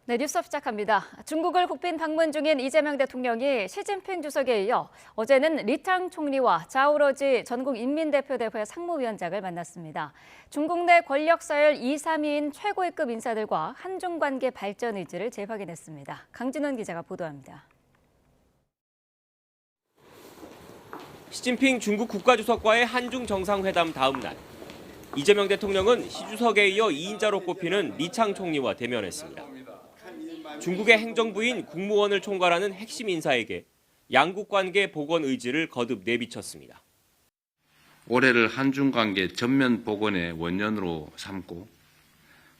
네, 뉴스업 시작합니다. 중국을 국빈 방문 중인 이재명 대통령이 시진핑 주석에 이어 어제는 리창 총리와 자오러지 전국인민대표대회 상무위원장을 만났습니다. 중국 내 권력 서열 2, 3위인 최고위급 인사들과 한중 관계 발전 의지를 재확인했습니다. 강진원 기자가 보도합니다. 시진핑 중국 국가주석과의 한중 정상회담 다음 날, 이재명 대통령은 시 주석에 이어 2인자로 꼽히는 리창 총리와 대면했습니다. 중국의 행정부인 국무원을 총괄하는 핵심 인사에게 양국 관계 복원 의지를 거듭 내비쳤습니다. 올해를 한중 관계 전면 복원의 원년으로 삼고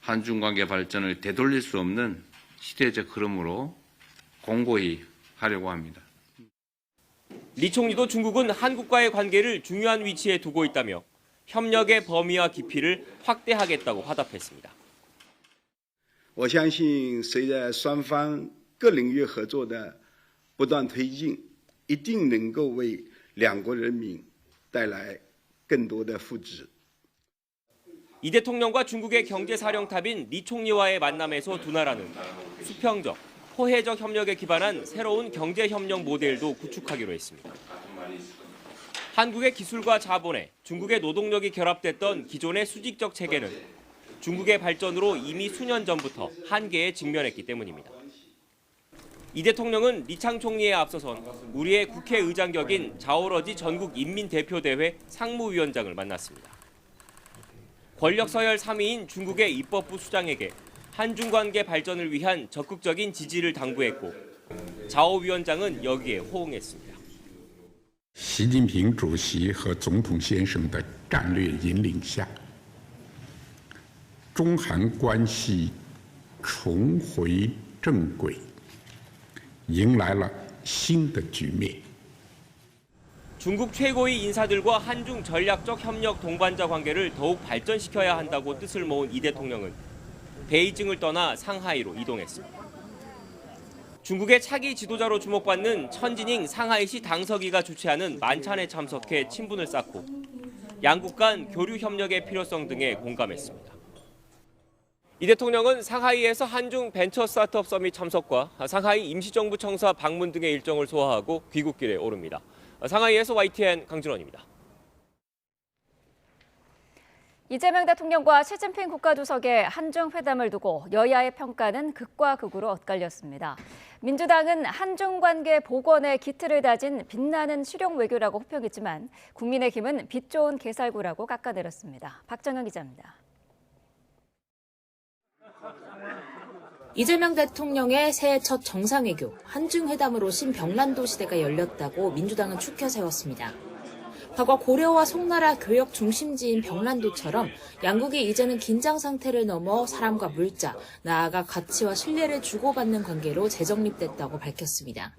한중 관계 발전을 되돌릴 수 없는 시대적 흐름으로 공고히 하려고 합니다. 리 총리도 중국은 한국과의 관계를 중요한 위치에 두고 있다며 협력의 범위와 깊이를 확대하겠다고 화답했습니다. 我相信随着双方各领域合作的不断推进，一定能够为两国人民带来更多的福祉。 이 대통령과 중국의 경제사령탑인 리 총리와의 만남에서 두 나라는 수평적, 포회적 협력에 기반한 새로운 경제협력 모델도 구축하기로 했습니다. 한국의 기술과 자본에 중국의 노동력이 결합됐던 기존의 수직적 체계는 중국의 발전으로 이미 수년 전부터 한계에 직면했기 때문입니다. 이 대통령은 리창 총리에 앞서선 우리의 국회의장 격인 자오러지 전국인민대표대회 상무위원장을 만났습니다. 권력 서열 3위인 중국의 입법부 수장에게 한중 관계 발전을 위한 적극적인 지지를 당부했고 자오 위원장은 여기에 호응했습니다. 习近平主席和总统先生的战略引领下，中韩关系重回正轨，迎来了新的局面。 중국 최고위 인사들과 한중 전략적 협력 동반자 관계를 더욱 발전시켜야 한다고 뜻을 모은 이 대통령은 베이징을 떠나 상하이로 이동했습니다. 중국의 차기 지도자로 주목받는 천진잉 상하이시 당서기가 주최하는 만찬에 참석해 친분을 쌓고 양국 간 교류 협력의 필요성 등에 공감했습니다. 이 대통령은 상하이에서 한중 벤처 스타트업 서밋 참석과 상하이 임시정부 청사 방문 등의 일정을 소화하고 귀국길에 오릅니다. 상하이에서 YTN 강진원입니다. 이재명 대통령과 시진핑 국가주석의 한중 회담을 두고 여야의 평가는 극과 극으로 엇갈렸습니다. 민주당은 한중 관계 복원에 기틀을 다진 빛나는 실용 외교라고 호평했지만 국민의힘은 빛 좋은 개살구라고 깎아내렸습니다. 박정현 기자입니다. 이재명 대통령의 새해 첫 정상외교, 한중회담으로 신병란도 시대가 열렸다고 민주당은 추켜 세웠습니다. 과거 고려와 송나라 교역 중심지인 병란도처럼 양국이 이제는 긴장 상태를 넘어 사람과 물자, 나아가 가치와 신뢰를 주고받는 관계로 재정립됐다고 밝혔습니다.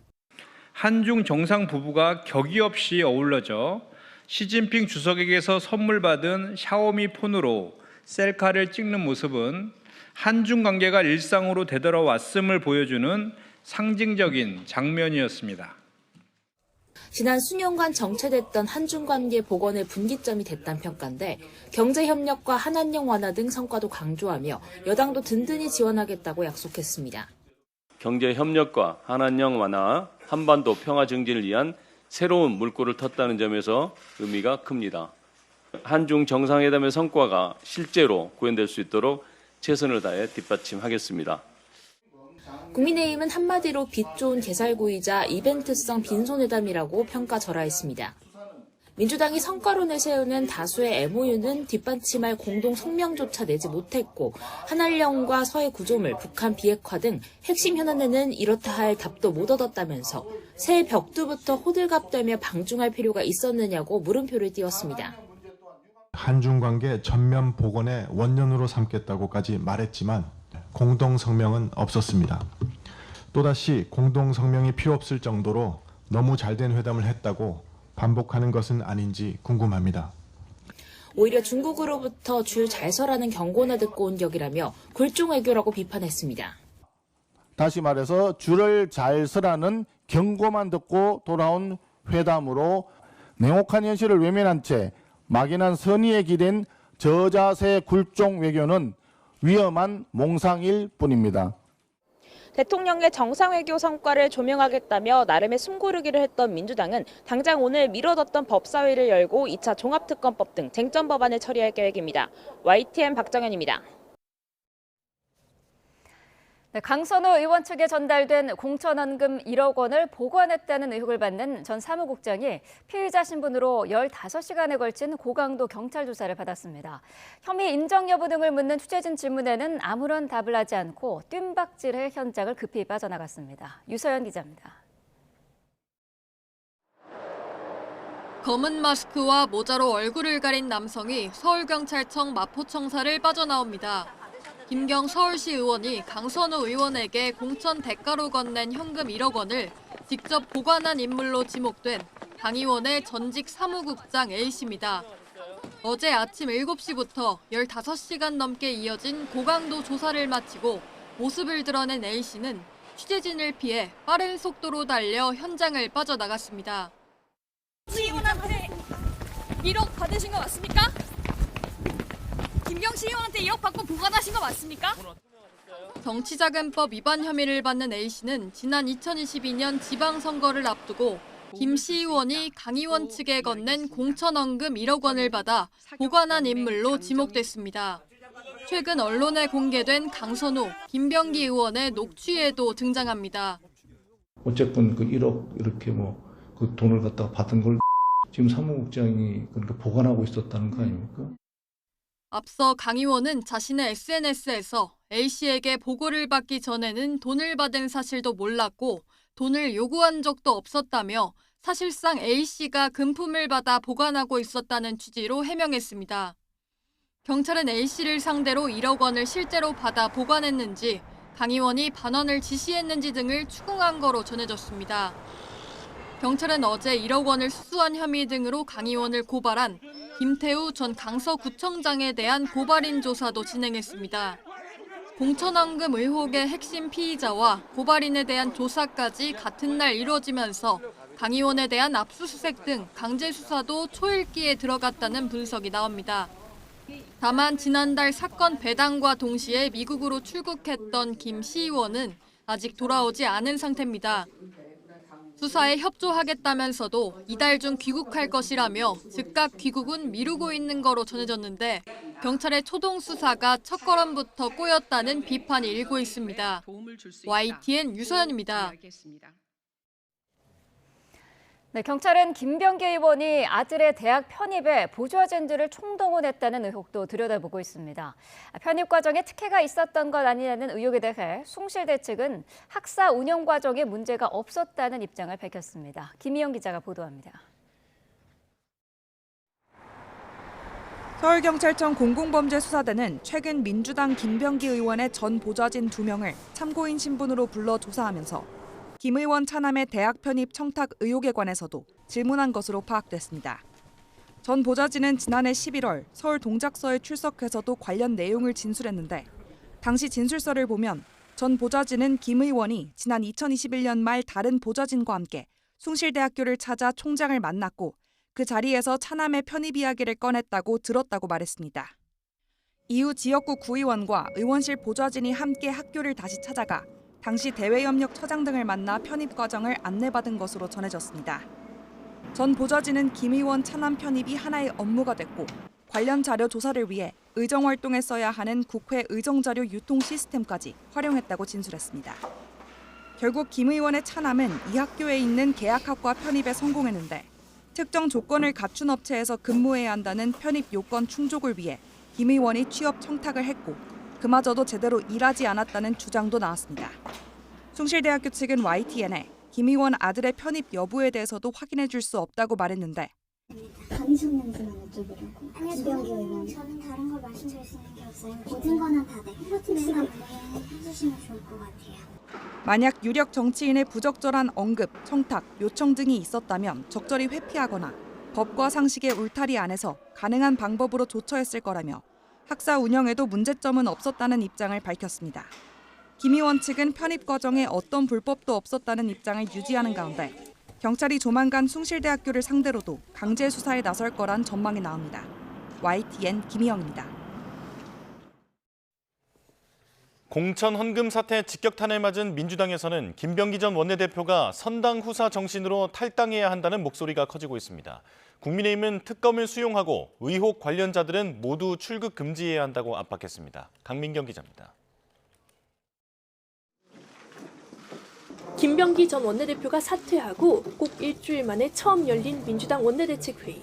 한중 정상 부부가 격이 없이 어우러져 시진핑 주석에게서 선물 받은 샤오미 폰으로 셀카를 찍는 모습은 한중 관계가 일상으로 되돌아왔음을 보여주는 상징적인 장면이었습니다. 지난 수년간 정체됐던 한중 관계 복원의 분기점이 됐다는 평가인데 경제협력과 한한령 완화 등 성과도 강조하며 여당도 든든히 지원하겠다고 약속했습니다. 경제협력과 한한령 완화, 한반도 평화 증진을 위한 새로운 물꼬를 텄다는 점에서 의미가 큽니다. 한중 정상회담의 성과가 실제로 구현될 수 있도록 최선을 다해 뒷받침하겠습니다. 국민의힘은 한마디로 빛 좋은 개살구이자 이벤트성 빈손회담이라고 평가절하했습니다. 민주당이 성과로 내세우는 다수의 MOU는 뒷받침할 공동 성명조차 내지 못했고 한한령과 서해 구조물, 북한 비핵화 등 핵심 현안에는 이렇다 할 답도 못 얻었다면서 새해 벽두부터 호들갑되며 방중할 필요가 있었느냐고 물음표를 띄웠습니다. 한중 관계 전면 복원의 원년으로 삼겠다고까지 말했지만 공동성명은 없었습니다. 또다시 공동성명이 필요 없을 정도로 너무 잘된 회담을 했다고 반복하는 것은 아닌지 궁금합니다. 오히려 중국으로부터 줄 잘 서라는 경고나 듣고 온 격이라며 굴종 외교라고 비판했습니다. 다시 말해서 줄을 잘 서라는 경고만 듣고 돌아온 회담으로 냉혹한 현실을 외면한 채 막연한 선의에 기댄 저자세 굴종 외교는 위험한 몽상일 뿐입니다. 대통령의 정상외교 성과를 조명하겠다며 나름의 숨고르기를 했던 민주당은 당장 오늘 미뤄뒀던 법사위를 열고 2차 종합특검법 등 쟁점 법안을 처리할 계획입니다. YTN 박정현입니다. 네, 강선우 의원 측에 전달된 공천원금 1억 원을 보관했다는 의혹을 받는 전 사무국장이 피의자 신분으로 15시간에 걸친 고강도 경찰 조사를 받았습니다. 혐의 인정 여부 등을 묻는 취재진 질문에는 아무런 답을 하지 않고 뜀박질해 현장을 급히 빠져나갔습니다. 유서연 기자입니다. 검은 마스크와 모자로 얼굴을 가린 남성이 서울경찰청 마포청사를 빠져나옵니다. 김경 서울시 의원이 강선우 의원에게 공천 대가로 건넨 현금 1억 원을 직접 보관한 인물로 지목된 강 의원의 전직 사무국장 A씨입니다. 어제 아침 7시부터 15시간 넘게 이어진 고강도 조사를 마치고 모습을 드러낸 A씨는 취재진을 피해 빠른 속도로 달려 현장을 빠져나갔습니다. 시의원한테 1억 받으신 거 맞습니까? 김경 시의원한테 1억 받고 보관하신 거 맞습니까? 정치자금법 위반 혐의를 받는 A씨는 지난 2022년 지방선거를 앞두고 김 시의원이 강 의원 측에 건넨 공천원금 1억 원을 받아 보관한 인물로 지목됐습니다. 최근 언론에 공개된 강선우, 김병기 의원의 녹취에도 등장합니다. 어쨌든 그 1억 이렇게 그 돈을 갖다가 받은 걸 지금 사무국장이 그러니까 보관하고 있었다는 거 아닙니까? 앞서 강 의원은 자신의 SNS에서 A씨에게 보고를 받기 전에는 돈을 받은 사실도 몰랐고 돈을 요구한 적도 없었다며 사실상 A씨가 금품을 받아 보관하고 있었다는 취지로 해명했습니다. 경찰은 A씨를 상대로 1억 원을 실제로 받아 보관했는지 강 의원이 반환을 지시했는지 등을 추궁한 거로 전해졌습니다. 경찰은 어제 1억 원을 수수한 혐의 등으로 강 의원을 고발한 김태우 전 강서구청장에 대한 고발인 조사도 진행했습니다. 공천원금 의혹의 핵심 피의자와 고발인에 대한 조사까지 같은 날 이루어지면서 강 의원에 대한 압수수색 등 강제 수사도 초읽기에 들어갔다는 분석이 나옵니다. 다만 지난달 사건 배당과 동시에 미국으로 출국했던 김 시의원은 아직 돌아오지 않은 상태입니다. 수사에 협조하겠다면서도 이달 중 귀국할 것이라며 즉각 귀국은 미루고 있는 거로 전해졌는데 경찰의 초동 수사가 첫걸음부터 꼬였다는 비판이 일고 있습니다. YTN 유서연입니다. 네, 경찰은 김병기 의원이 아들의 대학 편입에 보조 아젠드를 총동원했다는 의혹도 들여다보고 있습니다. 편입 과정에 특혜가 있었던 것 아니냐는 의혹에 대해 숭실대 측은 학사 운영 과정에 문제가 없었다는 입장을 밝혔습니다. 김희영 기자가 보도합니다. 서울경찰청 공공범죄수사대는 최근 민주당 김병기 의원의 전 보좌진 2명을 참고인 신분으로 불러 조사하면서 김 의원 차남의 대학 편입 청탁 의혹에 관해서도 질문한 것으로 파악됐습니다. 전 보좌진은 지난해 11월 서울 동작서에 출석해서도 관련 내용을 진술했는데 당시 진술서를 보면 전 보좌진은 김 의원이 지난 2021년 말 다른 보좌진과 함께 숭실대학교를 찾아 총장을 만났고 그 자리에서 차남의 편입 이야기를 꺼냈다고 들었다고 말했습니다. 이후 지역구 구의원과 의원실 보좌진이 함께 학교를 다시 찾아가 당시 대외협력처장 등을 만나 편입 과정을 안내받은 것으로 전해졌습니다. 전 보좌진은 김 의원 차남 편입이 하나의 업무가 됐고 관련 자료 조사를 위해 의정활동에 써야 하는 국회 의정자료 유통 시스템까지 활용했다고 진술했습니다. 결국 김 의원의 차남은 이 학교에 있는 계약학과 편입에 성공했는데 특정 조건을 갖춘 업체에서 근무해야 한다는 편입 요건 충족을 위해 김 의원이 취업 청탁을 했고 그마저도 제대로 일하지 않았다는 주장도 나왔습니다. 숭실대학교 측은 YTN에 김 의원 아들의 편입 여부에 대해서도 확인해 줄 수 없다고 말했는데 다니셨는지만 여쭤보려고. 김병기 의원. 저는 다른 걸 말씀드릴 수 있는 게 없어요. 모든 거는 다 네. 똑같은 시간 해주시면 좋을 것 같아요. 만약 유력 정치인의 부적절한 언급, 청탁, 요청 등이 있었다면 적절히 회피하거나 법과 상식에 울타리 안에서 가능한 방법으로 조처했을 거라며 학사 운영에도 문제점은 없었다는 입장을 밝혔습니다. 김 의원 측은 편입 과정에 어떤 불법도 없었다는 입장을 유지하는 가운데 경찰이 조만간 숭실대학교를 상대로도 강제 수사에 나설 거란 전망이 나옵니다. YTN 김희영입니다. 공천 헌금 사태 직격탄을 맞은 민주당에서는 김병기 전 원내대표가 선당 후사 정신으로 탈당해야 한다는 목소리가 커지고 있습니다. 국민의힘은 특검을 수용하고 의혹 관련자들은 모두 출국 금지해야 한다고 압박했습니다. 강민경 기자입니다. 김병기 전 원내대표가 사퇴하고 꼭 일주일 만에 처음 열린 민주당 원내대책회의.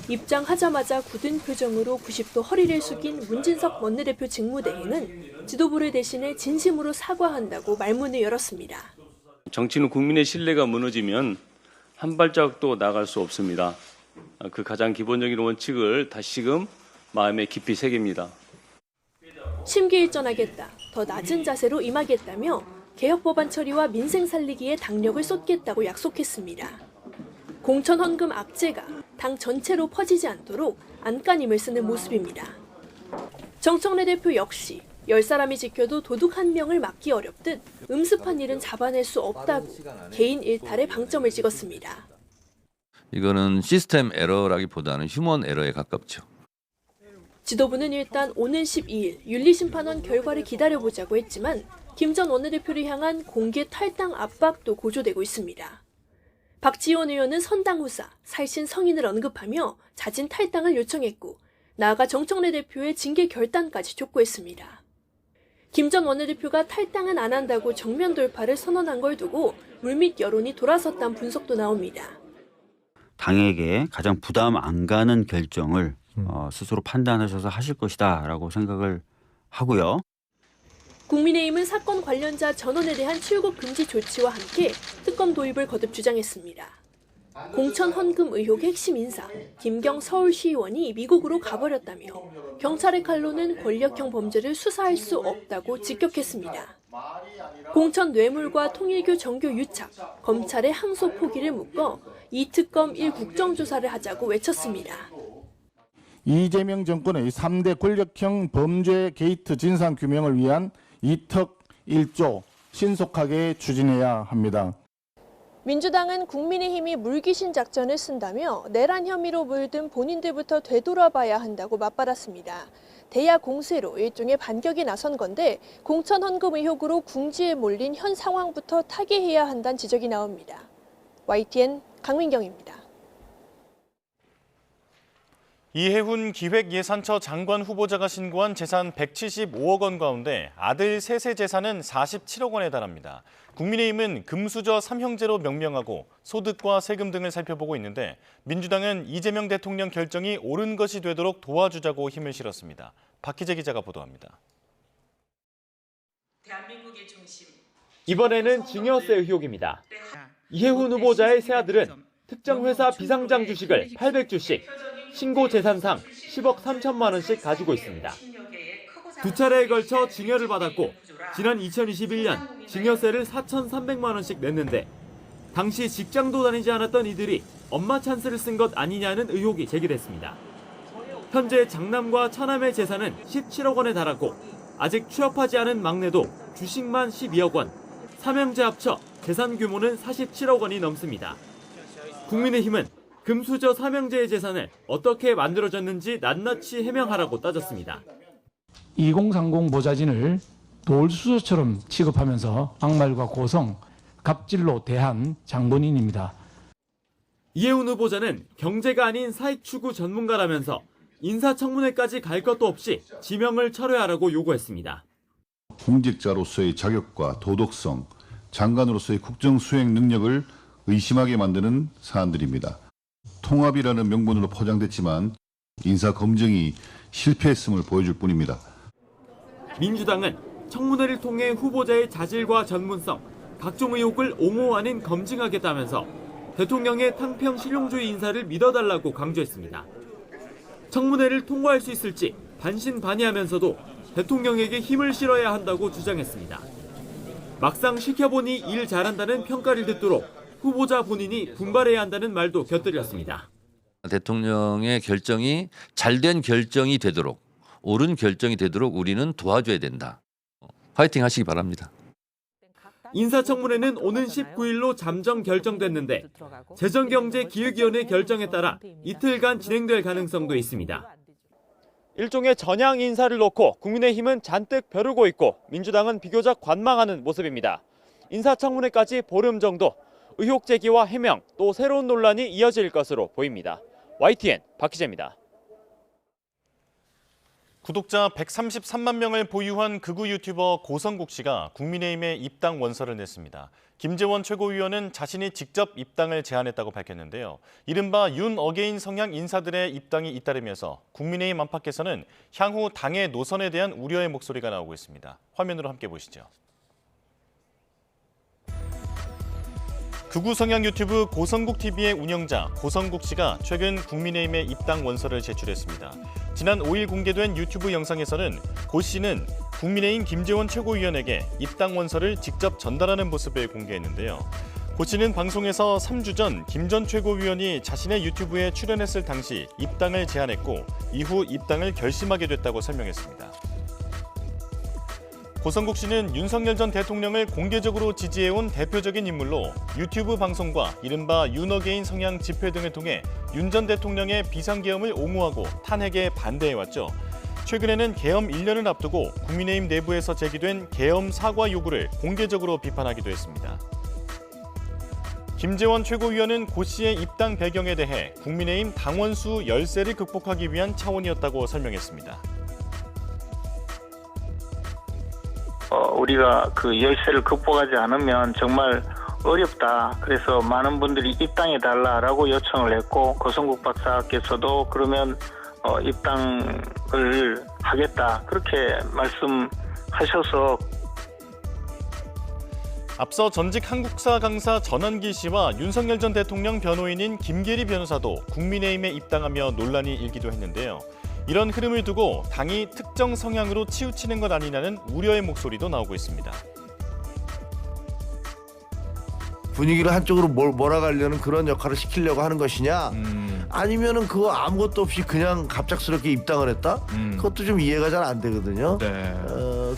입장하자마자 굳은 표정으로 90도 허리를 숙인 문진석 원내대표 직무대행은 지도부를 대신해 진심으로 사과한다고 말문을 열었습니다. 정치는 국민의 신뢰가 무너지면 한 발자국도 나갈 수 없습니다. 그 가장 기본적인 원칙을 다시금 마음에 깊이 새깁니다. 심기일전하겠다, 더 낮은 자세로 임하겠다며 개혁법안 처리와 민생 살리기에 당력을 쏟겠다고 약속했습니다. 공천 헌금 악재가 당 전체로 퍼지지 않도록 안간힘을 쓰는 모습입니다. 정청래 대표 역시 10사람이 지켜도 도둑 한 명을 막기 어렵듯 음습한 일은 잡아낼 수 없다고 개인 일탈에 방점을 찍었습니다. 이거는 시스템 에러라기보다는 휴먼 에러에 가깝죠. 지도부는 일단 오는 12일 윤리심판원 결과를 기다려보자고 했지만 김 전 원내대표를 향한 공개 탈당 압박도 고조되고 있습니다. 박지원 의원은 선당 후사, 살신 성인을 언급하며 자진 탈당을 요청했고 나아가 정청래 대표의 징계 결단까지 촉구했습니다. 김 전 원내대표가 탈당은 안 한다고 정면 돌파를 선언한 걸 두고 물밑 여론이 돌아섰다는 분석도 나옵니다. 당에게 가장 부담 안 가는 결정을 스스로 판단하셔서 하실 것이다라고 생각을 하고요. 국민의힘은 사건 관련자 전원에 대한 출국 금지 조치와 함께 특검 도입을 거듭 주장했습니다. 공천 헌금 의혹의 핵심 인사 김경 서울시의원이 미국으로 가버렸다며 경찰의 칼로는 권력형 범죄를 수사할 수 없다고 직격했습니다. 공천 뇌물과 통일교 정교 유착, 검찰의 항소 포기를 묶어 이 특검 1국정조사를 하자고 외쳤습니다. 이재명 정권의 3대 권력형 범죄 게이트 진상규명을 위한 2턱 1조 신속하게 추진해야 합니다. 민주당은 국민의힘이 물귀신 작전을 쓴다며 내란 혐의로 물든 본인들부터 되돌아봐야 한다고 맞받았습니다. 대야 공세로 일종의 반격이 나선 건데 공천 헌금 의혹으로 궁지에 몰린 현 상황부터 타개해야 한다는 지적이 나옵니다. YTN 강민경입니다. 이해훈 기획예산처 장관 후보자가 신고한 재산 175억 원 가운데 아들 셋의 재산은 47억 원에 달합니다. 국민의힘은 금수저 3형제로 명명하고 소득과 세금 등을 살펴보고 있는데 민주당은 이재명 대통령 결정이 옳은 것이 되도록 도와주자고 힘을 실었습니다. 박희재 기자가 보도합니다. 이번에는 증여세 의혹입니다. 이해훈 후보자의 세 아들은 특정 회사 비상장 주식을 800주씩 신고 재산상 10억 3천만 원씩 가지고 있습니다. 두 차례에 걸쳐 증여를 받았고 지난 2021년 증여세를 4,300만 원씩 냈는데 당시 직장도 다니지 않았던 이들이 엄마 찬스를 쓴 것 아니냐는 의혹이 제기됐습니다. 현재 장남과 차남의 재산은 17억 원에 달하고 아직 취업하지 않은 막내도 주식만 12억 원, 삼형제 합쳐 재산 규모는 47억 원이 넘습니다. 국민의힘은 금수저 삼형제의 재산을 어떻게 만들어졌는지 낱낱이 해명하라고 따졌습니다. 2030 보좌진을 돌수저처럼 취급하면서 막말과 고성, 갑질로 대한 장본인입니다. 이해훈 후보자는 경제가 아닌 사익 추구 전문가라면서 인사청문회까지 갈 것도 없이 지명을 철회하라고 요구했습니다. 공직자로서의 자격과 도덕성, 장관으로서의 국정 수행 능력을 의심하게 만드는 사안들입니다. 통합이라는 명분으로 포장됐지만 인사검증이 실패했음을 보여줄 뿐입니다. 민주당은 청문회를 통해 후보자의 자질과 전문성, 각종 의혹을 옹호 아닌 검증하겠다면서 대통령의 탕평 실용주의 인사를 믿어달라고 강조했습니다. 청문회를 통과할 수 있을지 반신반의하면서도 대통령에게 힘을 실어야 한다고 주장했습니다. 막상 시켜보니 일 잘한다는 평가를 듣도록 후보자 본인이 분발해야 한다는 말도 곁들였습니다. 대통령의 결정이 잘된 결정이 되도록, 옳은 결정이 되도록 우리는 도와줘야 된다. 화이팅 하시기 바랍니다. 인사청문회는 오는 19일로 잠정 결정됐는데 재정경제기획위원회 결정에 따라 이틀간 진행될 가능성도 있습니다. 일종의 전향 인사를 놓고 국민의힘은 잔뜩 벼르고 있고 민주당은 비교적 관망하는 모습입니다. 인사청문회까지 보름 정도, 의혹 제기와 해명, 또 새로운 논란이 이어질 것으로 보입니다. YTN 박희재입니다. 구독자 133만 명을 보유한 극우 유튜버 고성국 씨가 국민의힘에 입당 원서를 냈습니다. 김재원 최고위원은 자신이 직접 입당을 제안했다고 밝혔는데요. 이른바 윤 어게인 성향 인사들의 입당이 잇따르면서 국민의힘 안팎에서는 향후 당의 노선에 대한 우려의 목소리가 나오고 있습니다. 화면으로 함께 보시죠. 극우 성향 유튜브 고성국 TV의 운영자 고성국 씨가 최근 국민의힘에 입당 원서를 제출했습니다. 지난 5일 공개된 유튜브 영상에서는 고 씨는 국민의힘 김재원 최고위원에게 입당 원서를 직접 전달하는 모습을 공개했는데요. 고 씨는 방송에서 3주 전 김 전 최고위원이 자신의 유튜브에 출연했을 당시 입당을 제안했고 이후 입당을 결심하게 됐다고 설명했습니다. 고성국 씨는 윤석열 전 대통령을 공개적으로 지지해온 대표적인 인물로 유튜브 방송과 이른바 윤어게인 성향 집회 등을 통해 윤 전 대통령의 비상계엄을 옹호하고 탄핵에 반대해왔죠. 최근에는 계엄 1년을 앞두고 국민의힘 내부에서 제기된 계엄 사과 요구를 공개적으로 비판하기도 했습니다. 김재원 최고위원은 고 씨의 입당 배경에 대해 국민의힘 당원수 열세를 극복하기 위한 차원이었다고 설명했습니다. 우리가 그 열세를 극복하지 않으면 정말 어렵다. 그래서 많은 분들이 입당해달라라고 요청을 했고 고성국 박사께서도 그러면 입당을 하겠다. 그렇게 말씀하셔서 앞서 전직 한국사 강사 전환기 씨와 윤석열 전 대통령 변호인인 김계리 변호사도 국민의힘에 입당하며 논란이 일기도 했는데요. 이런 흐름을 두고 당이 특정 성향으로 치우치는 것 아니냐는 우려의 목소리도 나오고 있습니다. 분위기를 한쪽으로 몰아가려는 그런 역할을 시키려고 하는 것이냐 아니면은 그거 아무것도 없이 그냥 갑작스럽게 입당을 했다? 그것도 좀 이해가 잘 안 되거든요. 네.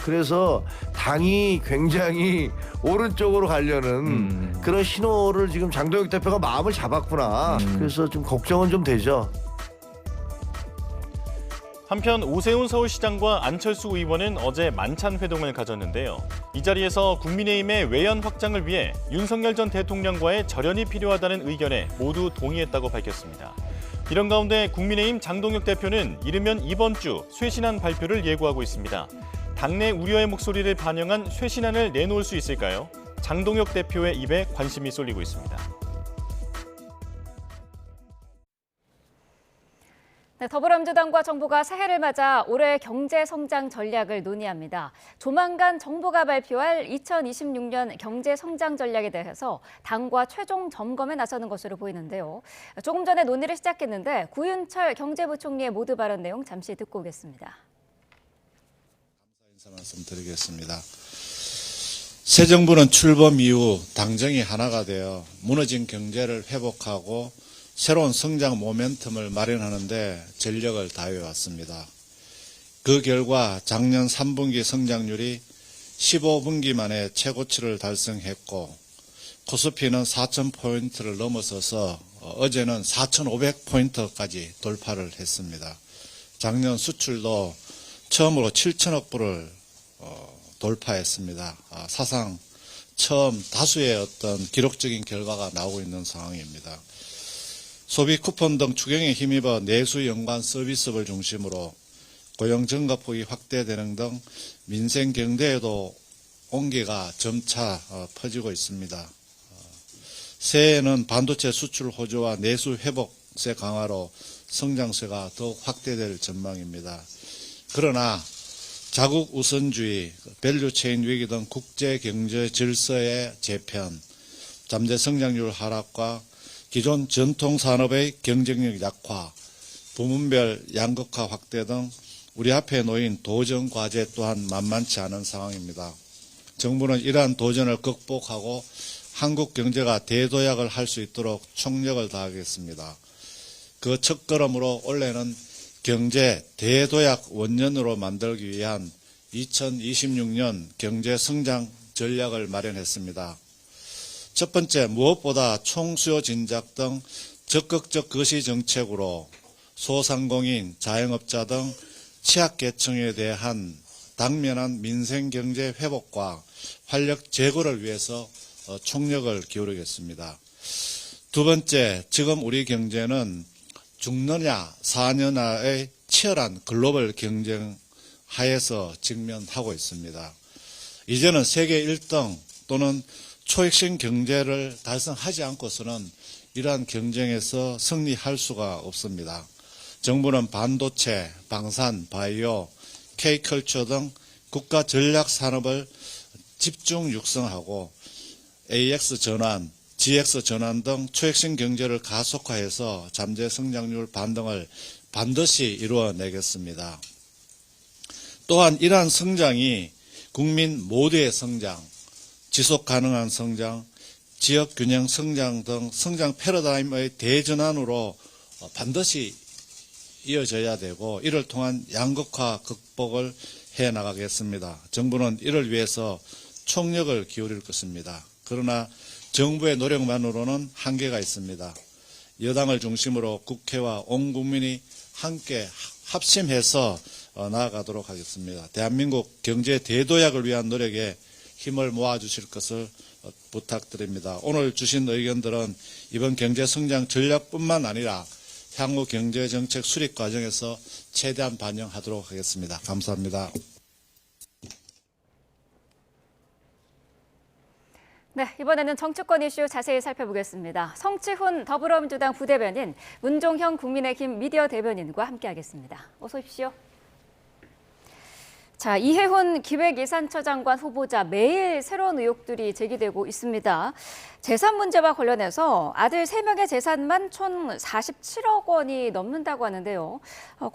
그래서 당이 굉장히 오른쪽으로 가려는 그런 신호를 지금 장동혁 대표가 마음을 잡았구나. 그래서 좀 걱정은 좀 되죠. 한편 오세훈 서울시장과 안철수 의원은 어제 만찬 회동을 가졌는데요. 이 자리에서 국민의힘의 외연 확장을 위해 윤석열 전 대통령과의 절연이 필요하다는 의견에 모두 동의했다고 밝혔습니다. 이런 가운데 국민의힘 장동혁 대표는 이르면 이번 주 쇄신안 발표를 예고하고 있습니다. 당내 우려의 목소리를 반영한 쇄신안을 내놓을 수 있을까요? 장동혁 대표의 입에 관심이 쏠리고 있습니다. 네, 더불어민주당과 정부가 새해를 맞아 올해 경제 성장 전략을 논의합니다. 조만간 정부가 발표할 2026년 경제 성장 전략에 대해서 당과 최종 점검에 나서는 것으로 보이는데요. 조금 전에 논의를 시작했는데 구윤철 경제부총리의 모두 발언 내용 잠시 듣고 오겠습니다. 인사 말씀드리겠습니다. 새 정부는 출범 이후 당정이 하나가 되어 무너진 경제를 회복하고 새로운 성장 모멘텀을 마련하는 데 전력을 다해왔습니다. 그 결과 작년 3분기 성장률이 15분기 만에 최고치를 달성했고 코스피는 4,000포인트를 넘어서서 어제는 4,500포인트까지 돌파를 했습니다. 작년 수출도 처음으로 7천억 불을 돌파했습니다. 사상 처음 다수의 어떤 기록적인 결과가 나오고 있는 상황입니다. 소비 쿠폰 등 추경에 힘입어 내수 연관 서비스업을 중심으로 고용 증가폭이 확대되는 등 민생 경제에도 온기가 점차 퍼지고 있습니다. 새해에는 반도체 수출 호조와 내수 회복세 강화로 성장세가 더욱 확대될 전망입니다. 그러나 자국 우선주의, 밸류체인 위기 등 국제 경제 질서의 재편, 잠재 성장률 하락과 기존 전통 산업의 경쟁력 약화, 부문별 양극화 확대 등 우리 앞에 놓인 도전 과제 또한 만만치 않은 상황입니다. 정부는 이러한 도전을 극복하고 한국 경제가 대도약을 할 수 있도록 총력을 다하겠습니다. 그 첫걸음으로 올해는 경제 대도약 원년으로 만들기 위한 2026년 경제 성장 전략을 마련했습니다. 첫 번째, 무엇보다 총수요 진작 등 적극적 거시 정책으로 소상공인, 자영업자 등 취약계층에 대한 당면한 민생경제 회복과 활력 제고를 위해서 총력을 기울이겠습니다. 두 번째, 지금 우리 경제는 죽느냐 사느냐의 치열한 글로벌 경쟁 하에서 직면하고 있습니다. 이제는 세계 1등 또는 초혁신 경제를 달성하지 않고서는 이러한 경쟁에서 승리할 수가 없습니다. 정부는 반도체, 방산, 바이오, K컬처 등 국가 전략 산업을 집중 육성하고 AX 전환, GX 전환 등 초혁신 경제를 가속화해서 잠재 성장률 반등을 반드시 이루어내겠습니다. 또한 이러한 성장이 국민 모두의 성장, 지속 가능한 성장, 지역 균형 성장 등 성장 패러다임의 대전환으로 반드시 이어져야 되고 이를 통한 양극화 극복을 해나가겠습니다. 정부는 이를 위해서 총력을 기울일 것입니다. 그러나 정부의 노력만으로는 한계가 있습니다. 여당을 중심으로 국회와 온 국민이 함께 합심해서 나아가도록 하겠습니다. 대한민국 경제 대도약을 위한 노력에 힘을 모아주실 것을 부탁드립니다. 오늘 주신 의견들은 이번 경제성장 전략뿐만 아니라 향후 경제정책 수립 과정에서 최대한 반영하도록 하겠습니다. 감사합니다. 네, 이번에는 정치권 이슈 자세히 살펴보겠습니다. 성치훈 더불어민주당 부대변인, 문종형 국민의힘 미디어 대변인과 함께하겠습니다. 어서 오십시오. 자, 이해훈 기획예산처장관 후보자 매일 새로운 의혹들이 제기되고 있습니다. 재산 문제와 관련해서 아들 3명의 재산만 총 47억 원이 넘는다고 하는데요.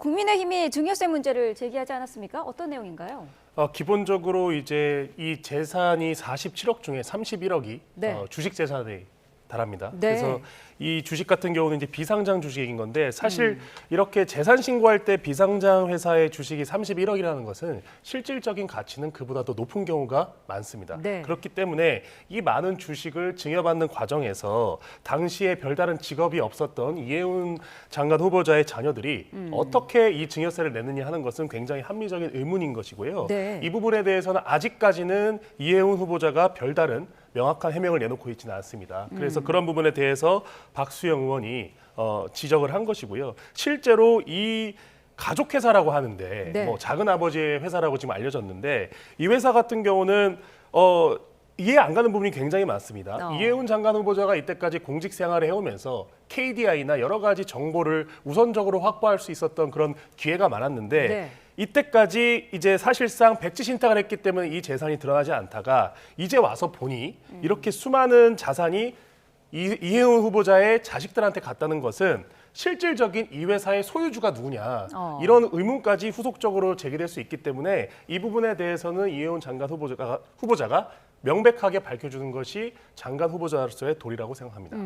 국민의힘이 증여세 문제를 제기하지 않았습니까? 어떤 내용인가요? 기본적으로 이제 이 재산이 47억 중에 31억이 네. 주식 재산에 달합니다. 네. 그래서 이 주식 같은 경우는 이제 비상장 주식인 건데 사실 이렇게 재산 신고할 때 비상장 회사의 주식이 31억이라는 것은 실질적인 가치는 그보다 더 높은 경우가 많습니다. 네. 그렇기 때문에 이 많은 주식을 증여받는 과정에서 당시에 별다른 직업이 없었던 이해훈 장관 후보자의 자녀들이 어떻게 이 증여세를 내느냐 하는 것은 굉장히 합리적인 의문인 것이고요. 네. 이 부분에 대해서는 아직까지는 이해훈 후보자가 별다른 명확한 해명을 내놓고 있지는 않습니다. 그래서 그런 부분에 대해서 박수영 의원이 지적을 한 것이고요. 실제로 이 가족회사라고 하는데 네. 뭐 작은 아버지의 회사라고 지금 알려졌는데 이 회사 같은 경우는 이해 안 가는 부분이 굉장히 많습니다. 이해훈 장관 후보자가 이때까지 공직 생활을 해오면서 KDI나 여러 가지 정보를 우선적으로 확보할 수 있었던 그런 기회가 많았는데 네. 이때까지 이제 사실상 백지 신탁을 했기 때문에 이 재산이 드러나지 않다가 이제 와서 보니 이렇게 수많은 자산이 이해훈 후보자의 자식들한테 갔다는 것은 실질적인 이 회사의 소유주가 누구냐 이런 의문까지 후속적으로 제기될 수 있기 때문에 이 부분에 대해서는 이해훈 장관 후보자가 명백하게 밝혀주는 것이 장관 후보자로서의 도리라고 생각합니다.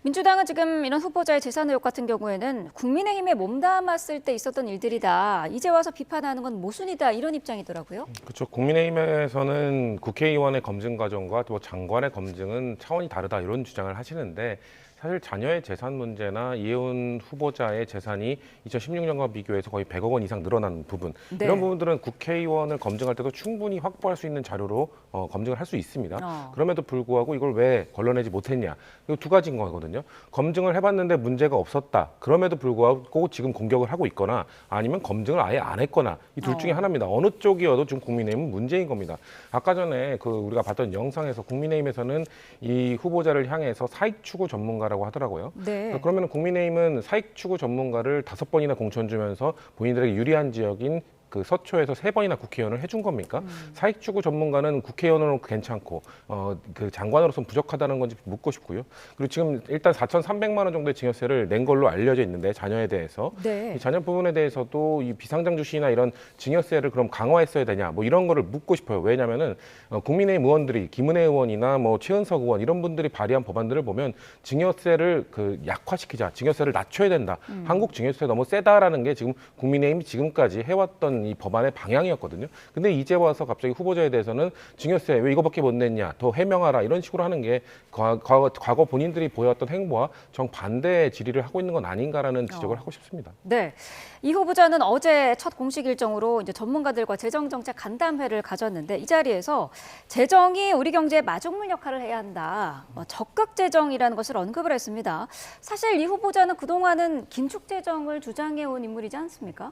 민주당은 지금 이런 후보자의 재산 의혹 같은 경우에는 국민의힘에 몸담았을 때 있었던 일들이다. 이제 와서 비판하는 건 모순이다. 이런 입장이더라고요. 그렇죠. 국민의힘에서는 국회의원의 검증 과정과 또 장관의 검증은 차원이 다르다 이런 주장을 하시는데 사실 자녀의 재산 문제나 이해훈 후보자의 재산이 2016년과 비교해서 거의 100억 원 이상 늘어난 부분 네. 이런 부분들은 국회의원을 검증할 때도 충분히 확보할 수 있는 자료로 검증을 할 수 있습니다. 그럼에도 불구하고 이걸 왜 걸러내지 못했냐 이거 두 가지인 거거든요. 검증을 해봤는데 문제가 없었다. 그럼에도 불구하고 지금 공격을 하고 있거나 아니면 검증을 아예 안 했거나 이 둘 중에 하나입니다. 어느 쪽이어도 지금 국민의힘은 문제인 겁니다. 아까 전에 우리가 봤던 영상에서 국민의힘에서는 이 후보자를 향해서 사익 추구 전문가라고 하더라고요. 네. 그러면 국민의힘은 사익 추구 전문가를 5번이나 공천 주면서 본인들에게 유리한 지역인 그 서초에서 3번이나 국회의원을 해준 겁니까? 사익 추구 전문가는 국회의원으로 괜찮고 그 장관으로서는 부족하다는 건지 묻고 싶고요. 그리고 지금 일단 4,300만 원 정도의 증여세를 낸 걸로 알려져 있는데 자녀에 대해서 네. 이 자녀 부분에 대해서도 이 비상장 주식이나 이런 증여세를 그럼 강화했어야 되냐 뭐 이런 거를 묻고 싶어요. 왜냐하면은 국민의힘 의원들이 김은혜 의원이나 뭐 최은석 의원 이런 분들이 발의한 법안들을 보면 증여세를 약화시키자, 증여세를 낮춰야 된다. 한국 증여세 너무 세다라는 게 지금 국민의힘이 지금까지 해왔던 하는 이 법안의 방향이었거든요. 근데 이제 와서 갑자기 후보자에 대해서는 증여세 왜 이거밖에 못 냈냐, 더 해명하라 이런 식으로 하는 게 과거 본인들이 보여왔던 행보와 정반대의 질의를 하고 있는 건 아닌가라는 지적을 하고 싶습니다. 네, 이 후보자는 어제 첫 공식 일정으로 이제 전문가들과 재정정책 간담회를 가졌는데 이 자리에서 재정이 우리 경제에 마중물 역할을 해야 한다, 적극 재정이라는 것을 언급을 했습니다. 사실 이 후보자는 그동안은 긴축 재정을 주장해온 인물이지 않습니까?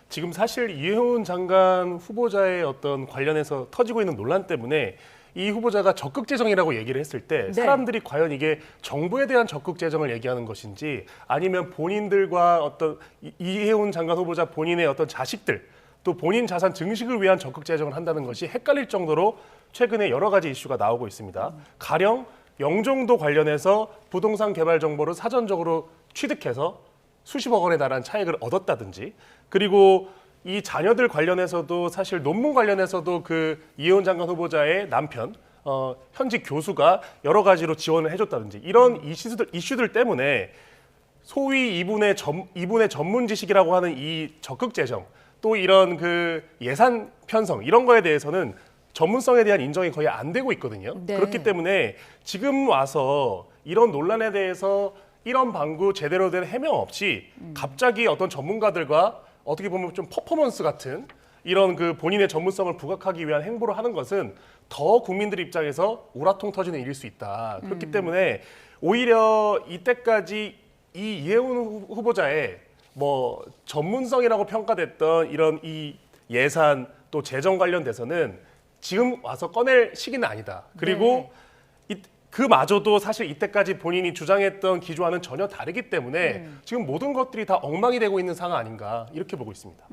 지금 사실 이해훈 장관 후보자의 어떤 관련해서 터지고 있는 논란 때문에 이 후보자가 적극 재정이라고 얘기를 했을 때 사람들이 과연 이게 정부에 대한 적극 재정을 얘기하는 것인지 아니면 본인들과 어떤 이해훈 장관 후보자 본인의 어떤 자식들 또 본인 자산 증식을 위한 적극 재정을 한다는 것이 헷갈릴 정도로 최근에 여러 가지 이슈가 나오고 있습니다. 가령 영종도 관련해서 부동산 개발 정보를 사전적으로 취득해서 수십억 원에 달하는 차익을 얻었다든지, 그리고 이 자녀들 관련해서도 사실 논문 관련해서도 그 이해훈 장관 후보자의 남편 현직 교수가 여러 가지로 지원을 해줬다든지 이런 이슈들 때문에 소위 이분의 전문 지식이라고 하는 이 적극 재정 또 이런 그 예산 편성 이런 거에 대해서는 전문성에 대한 인정이 거의 안 되고 있거든요. 네. 그렇기 때문에 지금 와서 이런 논란에 대해서 이런 방구 제대로 된 해명 없이 갑자기 어떤 전문가들과 어떻게 보면 좀 퍼포먼스 같은 이런 그 본인의 전문성을 부각하기 위한 행보를 하는 것은 더 국민들 입장에서 우라통 터지는 일일 수 있다. 그렇기 때문에 오히려 이때까지 이 이해훈 후보자의 뭐 전문성이라고 평가됐던 이런 이 예산 또 재정 관련돼서는 지금 와서 꺼낼 시기는 아니다. 그리고 그마저도 사실 이때까지 본인이 주장했던 기조와는 전혀 다르기 때문에 지금 모든 것들이 다 엉망이 되고 있는 상황 아닌가 이렇게 보고 있습니다.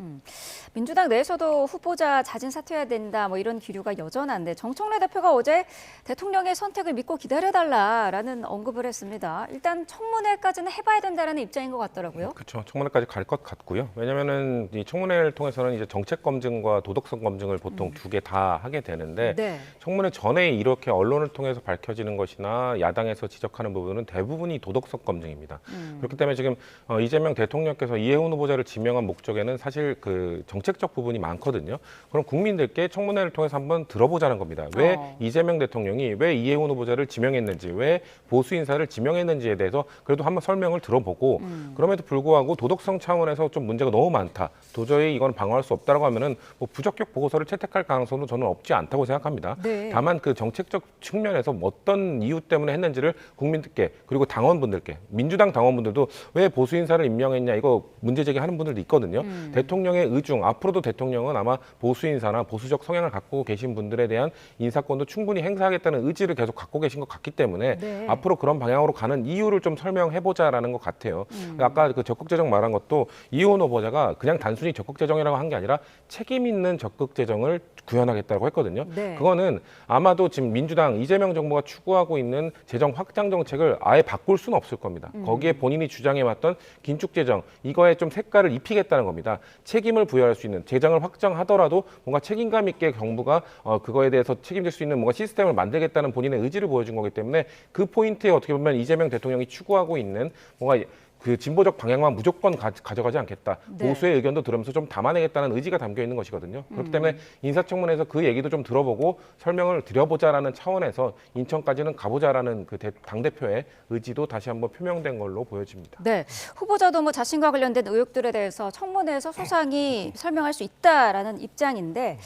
민주당 내에서도 후보자 자진 사퇴해야 된다 뭐 이런 기류가 여전한데 정청래 대표가 어제 대통령의 선택을 믿고 기다려달라라는 언급을 했습니다. 일단 청문회까지는 해봐야 된다라는 입장인 것 같더라고요. 그렇죠. 청문회까지 갈 것 같고요. 왜냐하면은 이 청문회를 통해서는 이제 정책 검증과 도덕성 검증을 보통 두 개 다 하게 되는데 청문회 전에 이렇게 언론을 통해서 밝혀지는 것이나 야당에서 지적하는 부분은 대부분이 도덕성 검증입니다. 그렇기 때문에 지금 이재명 대통령께서 이해훈 후보자를 지명한 목적에는 사실 그 정책적 부분이 많거든요. 그럼 국민들께 청문회를 통해서 한번 들어보자는 겁니다. 왜 이재명 대통령이 왜 이해훈 후보자를 지명했는지, 왜 보수 인사를 지명했는지에 대해서 그래도 한번 설명을 들어보고 그럼에도 불구하고 도덕성 차원에서 좀 문제가 너무 많다. 도저히 이건 방어할 수 없다라고 하면은 뭐 부적격 보고서를 채택할 가능성도 저는 없지 않다고 생각합니다. 다만 그 정책적 측면에서 어떤 이유 때문에 했는지를 국민들께 그리고 당원분들께 민주당 당원분들도 왜 보수 인사를 임명했냐 이거 문제 제기하는 분들도 있거든요. 대통령의 의중 앞으로도 대통령은 아마 보수 인사나 보수적 성향을 갖고 계신 분들에 대한 인사권도 충분히 행사하겠다는 의지를 계속 갖고 계신 것 같기 때문에 앞으로 그런 방향으로 가는 이유를 좀 설명해보자라는 것 같아요. 아까 그 적극 재정 말한 것도 이해훈 후보자가 그냥 단순히 적극 재정이라고 한 게 아니라 책임 있는 적극 재정을 구현하겠다고 했거든요. 그거는 아마도 지금 민주당 이재명 정부가 추구하고 있는 재정 확장 정책을 아예 바꿀 수는 없을 겁니다. 거기에 본인이 주장해왔던 긴축 재정 이거에 좀 색깔을 입히겠다는 겁니다. 책임을 부여할 수 있는 재정을 확장하더라도 뭔가 책임감 있게 정부가 그거에 대해서 책임질 수 있는 뭔가 시스템을 만들겠다는 본인의 의지를 보여준 거기 때문에 그 포인트에 어떻게 보면 이재명 대통령이 추구하고 있는 뭔가 그 진보적 방향만 무조건 가져가지 않겠다. 보수의 의견도 들으면서 좀 담아내겠다는 의지가 담겨 있는 것이거든요. 그렇기 때문에 인사청문회에서 그 얘기도 좀 들어보고 설명을 드려보자라는 차원에서 인천까지는 가보자라는 그 당대표의 의지도 다시 한번 표명된 걸로 보여집니다. 네, 후보자도 뭐 자신과 관련된 의혹들에 대해서 청문회에서 소상히 설명할 수 있다라는 입장인데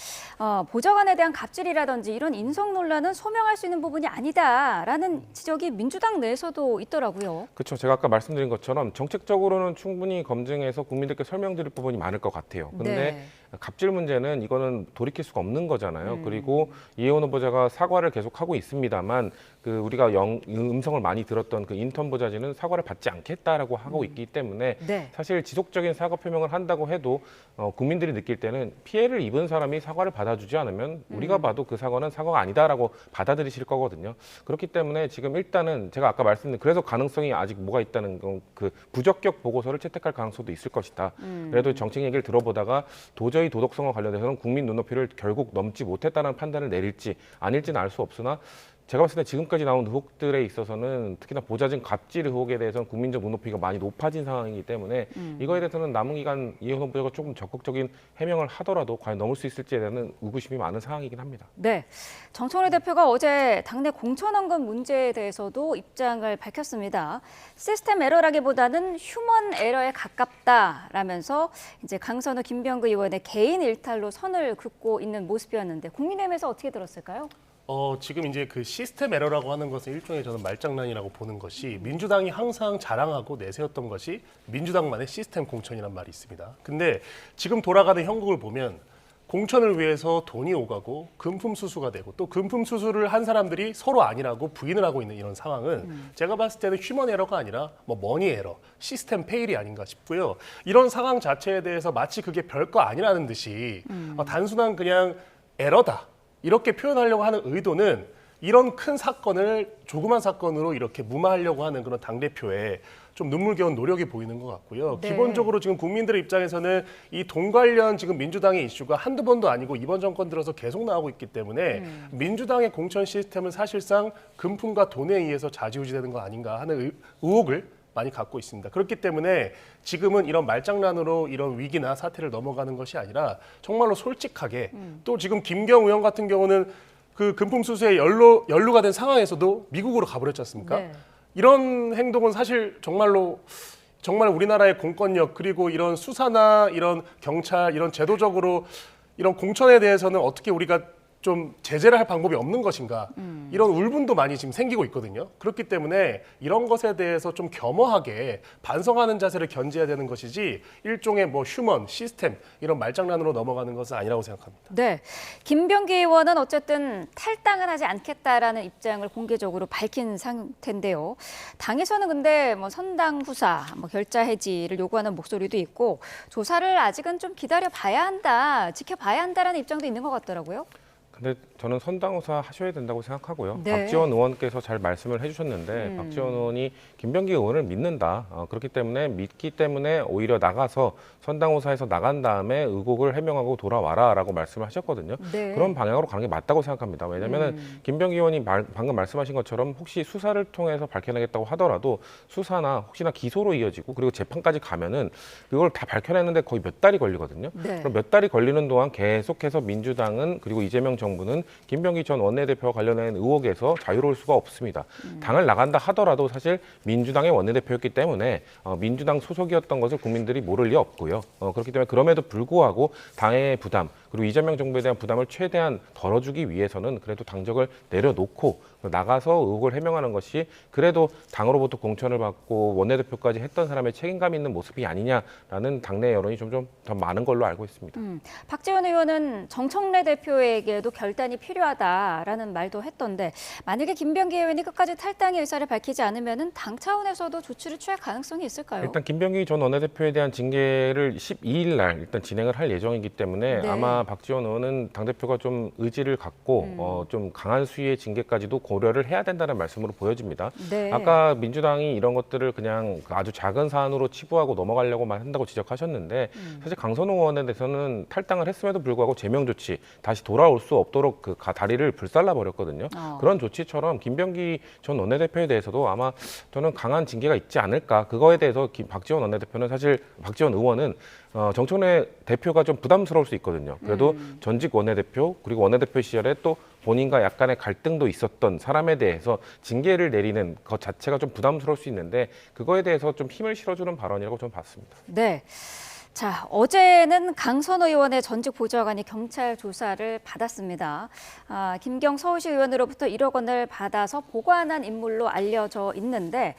보좌관에 대한 갑질이라든지 이런 인성 논란은 소명할 수 있는 부분이 아니다라는 지적이 민주당 내에서도 있더라고요. 그렇죠. 제가 아까 말씀드린 것처럼 정책적으로는 충분히 검증해서 국민들께 설명드릴 부분이 많을 것 같아요. 근데 갑질 문제는 이거는 돌이킬 수가 없는 거잖아요. 그리고 이해훈 후보자가 사과를 계속하고 있습니다만 그 우리가 음성을 많이 들었던 그 인턴 보좌진은 사과를 받지 않겠다라고 하고 있기 때문에 사실 지속적인 사과 표명을 한다고 해도 국민들이 느낄 때는 피해를 입은 사람이 사과를 받아주지 않으면 우리가 봐도 그 사과는 사과가 아니다라고 받아들이실 거거든요. 그렇기 때문에 지금 일단은 제가 아까 말씀드린 그래서 가능성이 아직 뭐가 있다는 건 그 부적격 보고서를 채택할 가능성도 있을 것이다. 그래도 정책 얘기를 들어보다가 도저히 도덕성과 관련해서는 국민 눈높이를 결국 넘지 못했다는 판단을 내릴지 아닐지는 알 수 없으나 제가 봤을 때 지금까지 나온 의혹들에 있어서는 특히나 보좌진 갑질 의혹에 대해서는 국민적 눈높이가 많이 높아진 상황이기 때문에 이거에 대해서는 남은 기간 이해훈 후보자가 조금 적극적인 해명을 하더라도 과연 넘을 수 있을지에 대한 의구심이 많은 상황이긴 합니다. 네, 정청래 대표가 어제 당내 공천원금 문제에 대해서도 입장을 밝혔습니다. 시스템 에러라기보다는 휴먼 에러에 가깝다라면서 이제 강선우, 김병구 의원의 개인 일탈로 선을 긋고 있는 모습이었는데 국민의힘에서 어떻게 들었을까요? 지금 이제 그 시스템 에러라고 하는 것은 일종의 저는 말장난이라고 보는 것이 민주당이 항상 자랑하고 내세웠던 것이 민주당만의 시스템 공천이란 말이 있습니다. 근데 지금 돌아가는 형국을 보면 공천을 위해서 돈이 오가고 금품 수수가 되고 또 금품 수수를 한 사람들이 서로 아니라고 부인을 하고 있는 이런 상황은 제가 봤을 때는 휴먼 에러가 아니라 뭐 머니 에러, 시스템 페일이 아닌가 싶고요. 이런 상황 자체에 대해서 마치 그게 별거 아니라는 듯이 단순한 그냥 에러다. 이렇게 표현하려고 하는 의도는 이런 큰 사건을 조그만 사건으로 이렇게 무마하려고 하는 그런 당대표의 좀 눈물겨운 노력이 보이는 것 같고요. 네. 기본적으로 지금 국민들의 입장에서는 이 돈 관련 지금 민주당의 이슈가 한두 번도 아니고 이번 정권 들어서 계속 나오고 있기 때문에 민주당의 공천 시스템은 사실상 금품과 돈에 의해서 좌지우지되는 거 아닌가 하는 의혹을 많이 갖고 있습니다. 그렇기 때문에 지금은 이런 말장난으로 이런 위기나 사태를 넘어가는 것이 아니라 정말로 솔직하게 또 지금 김경 의원 같은 경우는 그 금품 수수에 연루가 된 상황에서도 미국으로 가버렸지 않습니까? 네. 이런 행동은 사실 정말 우리나라의 공권력 그리고 이런 수사나 이런 경찰 이런 제도적으로 이런 공천에 대해서는 어떻게 우리가 좀 제재를 할 방법이 없는 것인가 이런 울분도 많이 지금 생기고 있거든요. 그렇기 때문에 이런 것에 대해서 좀 겸허하게 반성하는 자세를 견지해야 되는 것이지 일종의 뭐 휴먼, 시스템 이런 말장난으로 넘어가는 것은 아니라고 생각합니다. 네, 김병기 의원은 어쨌든 탈당은 하지 않겠다라는 입장을 공개적으로 밝힌 상태인데요. 당에서는 근데 뭐 선당 후사, 뭐 결자 해지를 요구하는 목소리도 있고 조사를 아직은 좀 기다려봐야 한다, 지켜봐야 한다라는 입장도 있는 것 같더라고요. 근데 저는 선당후사 하셔야 된다고 생각하고요. 네. 박지원 의원께서 잘 말씀을 해주셨는데 박지원 의원이 김병기 의원을 믿는다. 그렇기 때문에 믿기 때문에 오히려 나가서 선당후사에서 나간 다음에 의혹을 해명하고 돌아와라라고 말씀을 하셨거든요. 네. 그런 방향으로 가는 게 맞다고 생각합니다. 왜냐하면 김병기 의원이 방금 말씀하신 것처럼 혹시 수사를 통해서 밝혀내겠다고 하더라도 수사나 혹시나 기소로 이어지고 그리고 재판까지 가면은 그걸 다 밝혀내는데 거의 몇 달이 걸리거든요. 네. 그럼 몇 달이 걸리는 동안 계속해서 민주당은 그리고 이재명 정부는 김병기 전 원내대표와 관련된 의혹에서 자유로울 수가 없습니다. 당을 나간다 하더라도 사실 민주당의 원내대표였기 때문에 민주당 소속이었던 것을 국민들이 모를 리 없고요. 그렇기 때문에 그럼에도 불구하고 당의 부담 그리고 이재명 정부에 대한 부담을 최대한 덜어주기 위해서는 그래도 당적을 내려놓고 나가서 의혹을 해명하는 것이 그래도 당으로부터 공천을 받고 원내대표까지 했던 사람의 책임감 있는 모습이 아니냐라는 당내 여론이 좀 더 많은 걸로 알고 있습니다. 박지원 의원은 정청래 대표에게도 결단이 필요하다라는 말도 했던데 만약에 김병기 의원이 끝까지 탈당의 의사를 밝히지 않으면 당 차원에서도 조치를 취할 가능성이 있을까요? 일단 김병기 전 원내대표에 대한 징계를 12일 날 일단 진행을 할 예정이기 때문에 네. 아마 박지원 의원은 당대표가 좀 의지를 갖고 좀 강한 수위의 징계까지도 고려를 해야 된다는 말씀으로 보여집니다. 네. 아까 민주당이 이런 것들을 그냥 아주 작은 사안으로 치부하고 넘어가려고만 한다고 지적하셨는데 사실 강선우 의원에 대해서는 탈당을 했음에도 불구하고 제명 조치 다시 돌아올 수 없도록 그 다리를 불살라 버렸거든요. 그런 조치처럼 김병기 전 원내대표에 대해서도 아마 저는 강한 징계가 있지 않을까. 그거에 대해서 박지원 원내대표는 사실 박지원 의원은 정청래 대표가 좀 부담스러울 수 있거든요. 그래도 전직 원내대표 그리고 원내대표 시절에 또 본인과 약간의 갈등도 있었던 사람에 대해서 징계를 내리는 것 자체가 좀 부담스러울 수 있는데 그거에 대해서 좀 힘을 실어주는 발언이라고 저는 봤습니다. 네. 자, 어제는 강선우 의원의 전직 보좌관이 경찰 조사를 받았습니다. 김경 서울시 의원으로부터 1억 원을 받아서 보관한 인물로 알려져 있는데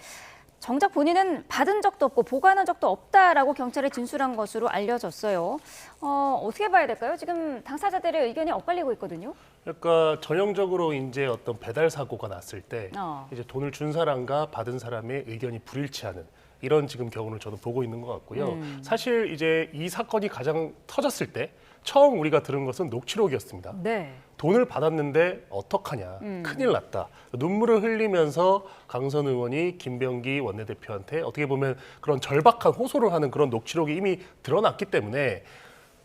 정작 본인은 받은 적도 없고 보관한 적도 없다라고 경찰에 진술한 것으로 알려졌어요. 어떻게 봐야 될까요? 지금 당사자들의 의견이 엇갈리고 있거든요. 그러니까 전형적으로 이제 어떤 배달 사고가 났을 때 이제 돈을 준 사람과 받은 사람의 의견이 불일치하는 이런 지금 경우를 저는 보고 있는 것 같고요. 사실 이제 이 사건이 가장 터졌을 때 처음 우리가 들은 것은 녹취록이었습니다. 네. 돈을 받았는데 어떡하냐, 큰일 났다. 눈물을 흘리면서 강선 의원이 김병기 원내대표한테 어떻게 보면 그런 절박한 호소를 하는 그런 녹취록이 이미 드러났기 때문에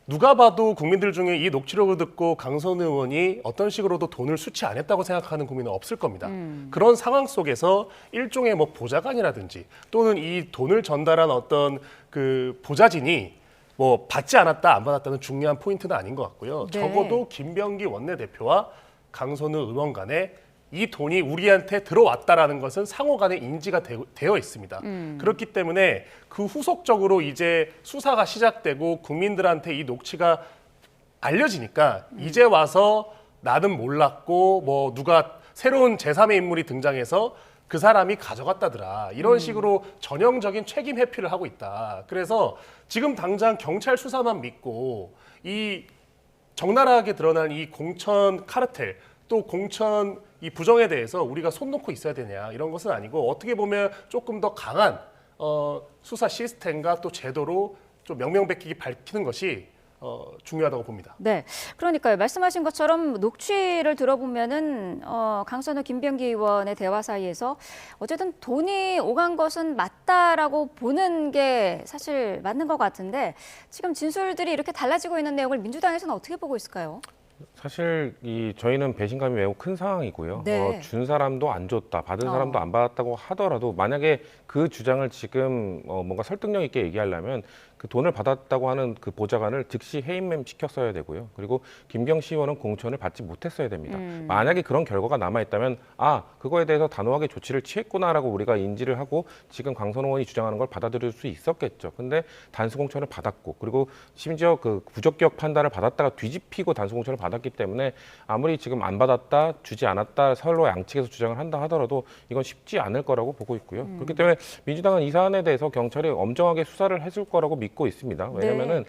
누가 봐도 국민들 중에 이 녹취록을 듣고 강선우 의원이 어떤 식으로도 돈을 수치 안 했다고 생각하는 국민은 없을 겁니다. 그런 상황 속에서 일종의 뭐 보좌관이라든지 또는 이 돈을 전달한 어떤 그 보좌진이 뭐 받지 않았다 안 받았다는 중요한 포인트는 아닌 것 같고요. 네. 적어도 김병기 원내대표와 강선우 의원 간에 이 돈이 우리한테 들어왔다라는 것은 상호 간에 인지가 되어 있습니다. 그렇기 때문에 그 후속적으로 이제 수사가 시작되고 국민들한테 이 녹취가 알려지니까 이제 와서 나는 몰랐고 뭐 누가 새로운 제3의 인물이 등장해서 그 사람이 가져갔다더라. 이런 식으로 전형적인 책임 회피를 하고 있다. 그래서 지금 당장 경찰 수사만 믿고 이 적나라하게 드러난 이 공천 카르텔 또 공천 이 부정에 대해서 우리가 손 놓고 있어야 되냐 이런 것은 아니고 어떻게 보면 조금 더 강한 수사 시스템과 또 제도로 좀 명명백백히 밝히는 것이 중요하다고 봅니다. 네, 그러니까요. 말씀하신 것처럼 녹취를 들어보면은 강선우, 김병기 의원의 대화 사이에서 어쨌든 돈이 오간 것은 맞다라고 보는 게 사실 맞는 것 같은데 지금 진술들이 이렇게 달라지고 있는 내용을 민주당에서는 어떻게 보고 있을까요? 사실 저희는 배신감이 매우 큰 상황이고요. 네. 준 사람도 안 줬다, 받은 사람도 안 받았다고 하더라도 만약에 그 주장을 지금 뭔가 설득력 있게 얘기하려면 그 돈을 받았다고 하는 그 보좌관을 즉시 해임을 시켰어야 되고요. 그리고 김경시 의원은 공천을 받지 못했어야 됩니다. 만약에 그런 결과가 남아있다면 그거에 대해서 단호하게 조치를 취했구나라고 우리가 인지를 하고 지금 강선우 의원이 주장하는 걸 받아들일 수 있었겠죠. 근데 단수 공천을 받았고 그리고 심지어 그 부적격 판단을 받았다가 뒤집히고 단수 공천을 받았기 때문에 아무리 지금 안 받았다, 주지 않았다 서로 양측에서 주장을 한다 하더라도 이건 쉽지 않을 거라고 보고 있고요. 그렇기 때문에 민주당은 이 사안에 대해서 경찰이 엄정하게 수사를 해줄 거라고 믿고 있습니다. 왜냐면은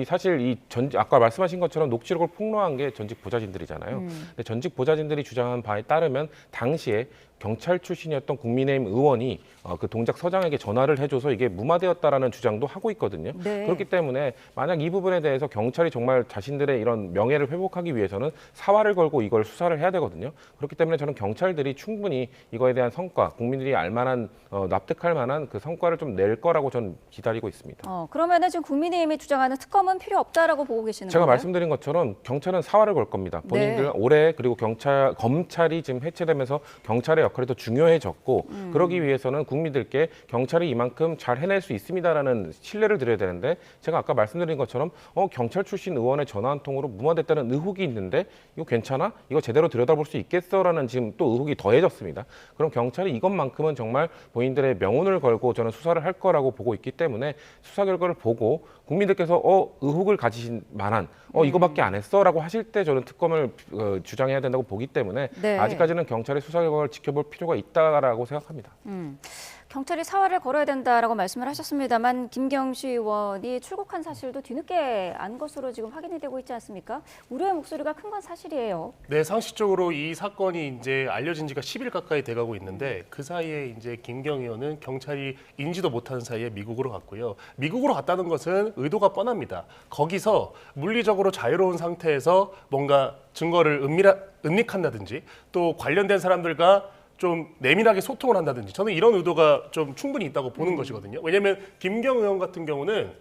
사실 아까 말씀하신 것처럼 녹취록을 폭로한 게 전직 보좌진들이잖아요. 근데 전직 보좌진들이 주장한 바에 따르면 당시에 경찰 출신이었던 국민의힘 의원이 그 동작 서장에게 전화를 해줘서 이게 무마되었다라는 주장도 하고 있거든요. 네. 그렇기 때문에 만약 이 부분에 대해서 경찰이 정말 자신들의 이런 명예를 회복하기 위해서는 사활을 걸고 이걸 수사를 해야 되거든요. 그렇기 때문에 저는 경찰들이 충분히 이거에 대한 성과, 국민들이 알만한 납득할 만한 그 성과를 좀 낼 거라고 저는 기다리고 있습니다. 그러면은 지금 국민의힘이 주장하는 특검은 필요 없다라고 보고 계시는 제가 건가요? 말씀드린 것처럼 경찰은 사활을 걸 겁니다. 본인들 네. 올해 그리고 검찰이 지금 해체되면서 경찰의 역할이 더 중요해졌고 그러기 위해서는 국민들께 경찰이 이만큼 잘 해낼 수 있습니다라는 신뢰를 드려야 되는데 제가 아까 말씀드린 것처럼 경찰 출신 의원의 전화 한 통으로 무마됐다는 의혹이 있는데 이거 괜찮아? 이거 제대로 들여다볼 수 있겠어라는 지금 또 의혹이 더해졌습니다. 그럼 경찰이 이것만큼은 정말 본인들의 명운을 걸고 저는 수사를 할 거라고 보고 있기 때문에 수사 결과를 보고 국민들께서 의혹을 가지신 만한 이거밖에 안 했어라고 하실 때 저는 특검을 주장해야 된다고 보기 때문에 네. 아직까지는 경찰의 수사 결과를 지켜볼 필요가 있다라고 생각합니다. 경찰이 사활을 걸어야 된다라고 말씀을 하셨습니다만 김경시 의원이 출국한 사실도 뒤늦게 안 것으로 지금 확인이 되고 있지 않습니까? 우려의 목소리가 큰 건 사실이에요. 네, 상식적으로 이 사건이 이제 알려진 지가 10일 가까이 돼가고 있는데 그 사이에 이제 김경 의원은 경찰이 인지도 못하는 사이에 미국으로 갔고요. 미국으로 갔다는 것은 의도가 뻔합니다. 거기서 물리적으로 자유로운 상태에서 뭔가 증거를 은닉한다든지 또 관련된 사람들과 좀 내밀하게 소통을 한다든지 저는 이런 의도가 좀 충분히 있다고 보는 것이거든요. 왜냐하면 김경 의원 같은 경우는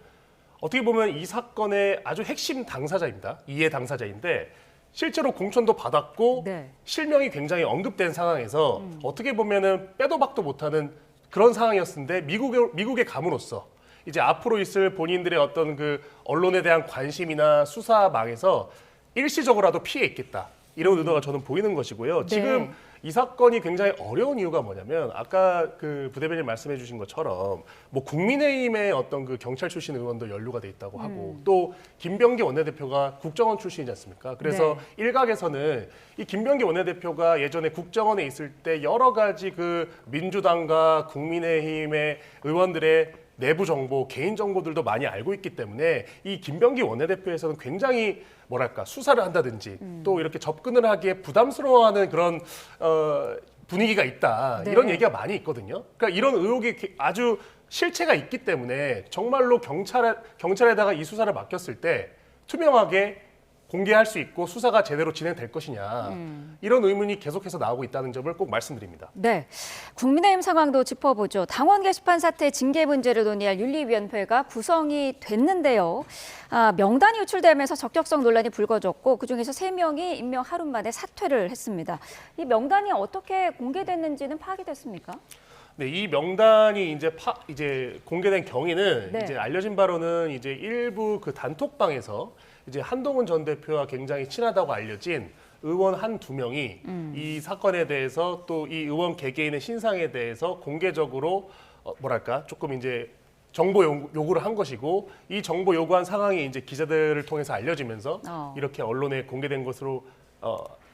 어떻게 보면 이 사건의 아주 핵심 당사자입니다. 이해 당사자인데 실제로 공천도 받았고 실명이 굉장히 언급된 상황에서 어떻게 보면은 빼도 박도 못하는 그런 상황이었는데 미국에 감으로써 이제 앞으로 있을 본인들의 어떤 그 언론에 대한 관심이나 수사망에서 일시적으로라도 피해 있겠다. 이런 의도가 저는 보이는 것이고요. 네. 지금 이 사건이 굉장히 어려운 이유가 뭐냐면 아까 그 부대변인 말씀해 주신 것처럼 뭐 국민의힘의 어떤 그 경찰 출신 의원도 연루가 돼 있다고 하고 또 김병기 원내대표가 국정원 출신이지 않습니까? 그래서 일각에서는 이 김병기 원내대표가 예전에 국정원에 있을 때 여러 가지 그 민주당과 국민의힘의 의원들의 내부 정보, 개인 정보들도 많이 알고 있기 때문에 이 김병기 원내대표에서는 굉장히 뭐랄까 수사를 한다든지 또 이렇게 접근을 하기에 부담스러워하는 그런 분위기가 있다. 네. 이런 얘기가 많이 있거든요. 그러니까 이런 의혹이 아주 실체가 있기 때문에 정말로 경찰에다가 이 수사를 맡겼을 때 투명하게 공개할 수 있고 수사가 제대로 진행될 것이냐 이런 의문이 계속해서 나오고 있다는 점을 꼭 말씀드립니다. 네, 국민의힘 상황도 짚어보죠. 당원 게시판 사태 징계 문제를 논의할 윤리위원회가 구성이 됐는데요. 명단이 유출되면서 적격성 논란이 불거졌고 그중에서 3명이 임명 하루 만에 사퇴를 했습니다. 이 명단이 어떻게 공개됐는지는 파악이 됐습니까? 네, 이 명단이 이제 공개된 경위는 네. 이제 알려진 바로는 이제 일부 그 단톡방에서 이제 한동훈 전 대표와 굉장히 친하다고 알려진 의원 한두 명이 이 사건에 대해서 또 이 의원 개개인의 신상에 대해서 공개적으로 뭐랄까 조금 이제 정보 요구를 한 것이고 이 정보 요구한 상황이 이제 기자들을 통해서 알려지면서 이렇게 언론에 공개된 것으로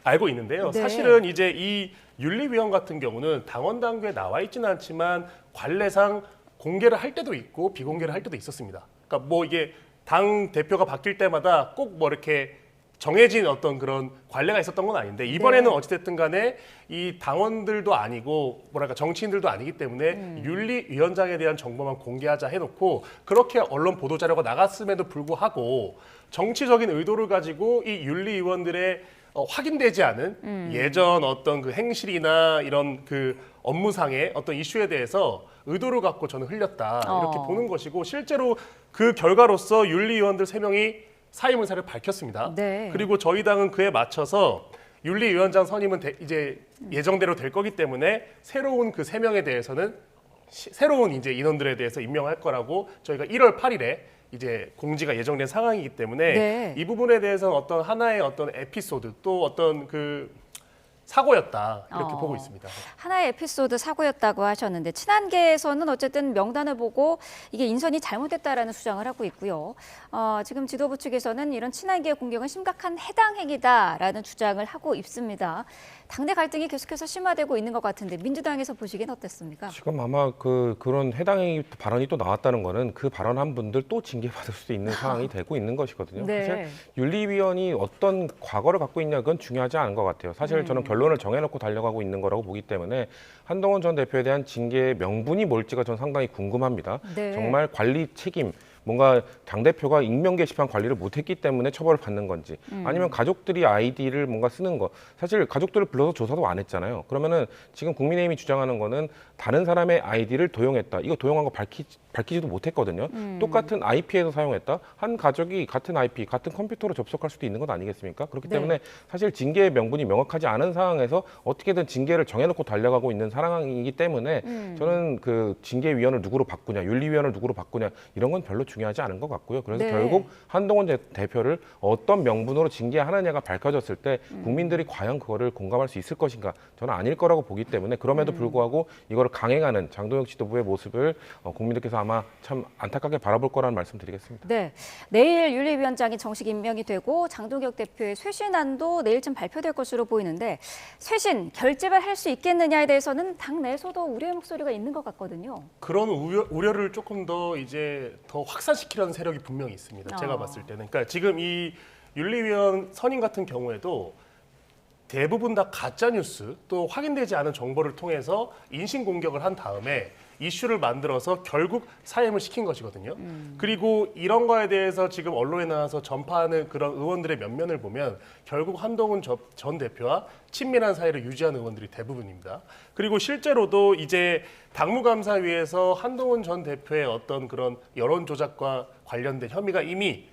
알고 있는데요. 네. 사실은 이제 이 윤리위원 같은 경우는 당원 당규에 나와 있지는 않지만 관례상 공개를 할 때도 있고 비공개를 할 때도 있었습니다. 그러니까 뭐 이게 당 대표가 바뀔 때마다 꼭 뭐 이렇게 정해진 어떤 그런 관례가 있었던 건 아닌데 이번에는 어찌됐든 간에 이 당원들도 아니고 뭐랄까 정치인들도 아니기 때문에 윤리위원장에 대한 정보만 공개하자 해놓고 그렇게 언론 보도자료가 나갔음에도 불구하고 정치적인 의도를 가지고 이 윤리위원들의 확인되지 않은 예전 어떤 그 행실이나 이런 그 업무상의 어떤 이슈에 대해서 의도를 갖고 저는 흘렸다 이렇게 보는 것이고 실제로 그 결과로서 윤리위원들 3명이 사임 의사를 밝혔습니다. 네. 그리고 저희 당은 그에 맞춰서 윤리위원장 선임은 이제 예정대로 될 거기 때문에 새로운 그 3명에 대해서는 새로운 이제 인원들에 대해서 임명할 거라고 저희가 1월 8일에 이제 공지가 예정된 상황이기 때문에 네. 이 부분에 대해서는 어떤 하나의 어떤 에피소드 또 어떤 그 사고였다 이렇게 보고 있습니다. 하나의 에피소드 사고였다고 하셨는데 친한계에서는 어쨌든 명단을 보고 이게 인선이 잘못됐다라는 주장을 하고 있고요. 지금 지도부 측에서는 이런 친한계 공격은 심각한 해당 행위다라는 주장을 하고 있습니다. 당내 갈등이 계속해서 심화되고 있는 것 같은데 민주당에서 보시기엔 어땠습니까? 지금 아마 그런 해당 발언이 또 나왔다는 거는 그 발언한 분들 또 징계받을 수도 있는 상황이 되고 있는 것이거든요. 네. 사실 윤리위원이 어떤 과거를 갖고 있냐 그건 중요하지 않은 것 같아요. 사실 저는 결론을 정해놓고 달려가고 있는 거라고 보기 때문에 한동훈 전 대표에 대한 징계의 명분이 뭘지가 저는 상당히 궁금합니다. 네. 정말 관리 책임 뭔가 당대표가 익명 게시판 관리를 못했기 때문에 처벌을 받는 건지 아니면 가족들이 아이디를 뭔가 쓰는 거 사실 가족들을 불러서 조사도 안 했잖아요. 그러면은 지금 국민의힘이 주장하는 거는 다른 사람의 아이디를 도용했다. 이거 도용한 거 밝히지도 못했거든요. 똑같은 IP에서 사용했다. 한 가족이 같은 IP, 같은 컴퓨터로 접속할 수도 있는 것 아니겠습니까? 그렇기 때문에 사실 징계의 명분이 명확하지 않은 상황에서 어떻게든 징계를 정해놓고 달려가고 있는 상황이기 때문에 저는 그 징계위원을 누구로 바꾸냐, 윤리위원을 누구로 바꾸냐 이런 건 별로 중요하지 않은 것 같고요. 그래서 결국 한동훈 대표를 어떤 명분으로 징계하느냐가 밝혀졌을 때 국민들이 과연 그거를 공감할 수 있을 것인가 저는 아닐 거라고 보기 때문에 그럼에도 불구하고 이거를 강행하는 장동혁 지도부의 모습을 국민들께서 아마 참 안타깝게 바라볼 거라는 말씀 드리겠습니다. 네, 내일 윤리위원장이 정식 임명이 되고 장동혁 대표의 쇄신안도 내일쯤 발표될 것으로 보이는데 쇄신 결집을 할 수 있겠느냐에 대해서는 당 내에서도 우려의 목소리가 있는 것 같거든요. 그런 우려를 조금 더 확산시키려는 세력이 분명히 있습니다. 제가 봤을 때는. 그러니까 지금 이 윤리위원 선임 같은 경우에도 대부분 다 가짜 뉴스 또 확인되지 않은 정보를 통해서 인신 공격을 한 다음에 이슈를 만들어서 결국 사임을 시킨 것이거든요. 그리고 이런 거에 대해서 지금 언론에 나와서 전파하는 그런 의원들의 면면을 보면 결국 한동훈 전 대표와 친밀한 사이를 유지하는 의원들이 대부분입니다. 그리고 실제로도 이제 당무감사위에서 한동훈 전 대표의 어떤 그런 여론 조작과 관련된 혐의가 이미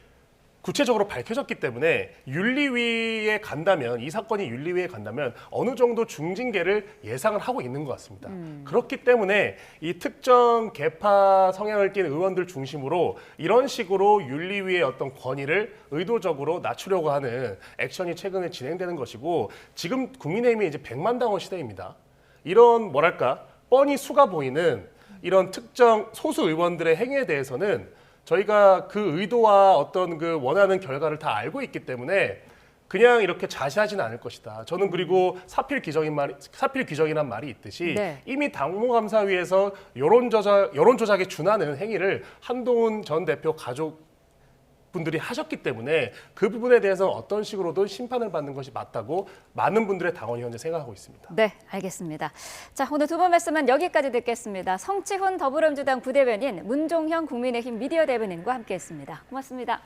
구체적으로 밝혀졌기 때문에 윤리위에 간다면 이 사건이 윤리위에 간다면 어느 정도 중징계를 예상을 하고 있는 것 같습니다. 그렇기 때문에 이 특정 계파 성향을 띤 의원들 중심으로 이런 식으로 윤리위의 어떤 권위를 의도적으로 낮추려고 하는 액션이 최근에 진행되는 것이고 지금 국민의힘이 이제 100만 당원 시대입니다. 이런 뭐랄까 뻔히 수가 보이는 이런 특정 소수 의원들의 행위에 대해서는 저희가 그 의도와 어떤 그 원하는 결과를 다 알고 있기 때문에 그냥 이렇게 자시하지는 않을 것이다. 저는 그리고 사필 규정이란 말이 있듯이 이미 당무감사위에서 여론 조작에 준하는 행위를 한동훈 전 대표 가족 분들이 하셨기 때문에 그 부분에 대해서는 어떤 식으로든 심판을 받는 것이 맞다고 많은 분들의 당원이 현재 생각하고 있습니다. 네, 알겠습니다. 자, 오늘 두 분 말씀은 여기까지 듣겠습니다. 성치훈 더불어민주당 부대변인, 문종형 국민의힘 미디어 대변인과 함께했습니다. 고맙습니다.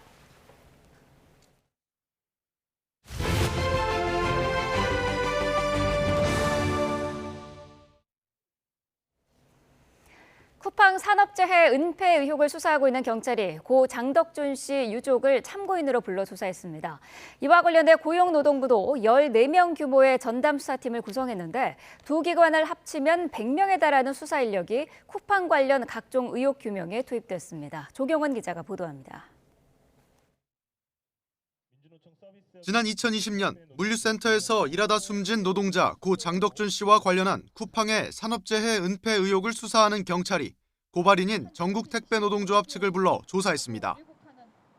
쿠팡 산업재해 은폐 의혹을 수사하고 있는 경찰이 고 장덕준 씨 유족을 참고인으로 불러 조사했습니다. 이와 관련해 고용노동부도 14명 규모의 전담 수사팀을 구성했는데 두 기관을 합치면 100명에 달하는 수사 인력이 쿠팡 관련 각종 의혹 규명에 투입됐습니다. 조경원 기자가 보도합니다. 지난 2020년 물류센터에서 일하다 숨진 노동자 고 장덕준 씨와 관련한 쿠팡의 산업재해 은폐 의혹을 수사하는 경찰이 고발인인 전국택배노동조합 측을 불러 조사했습니다.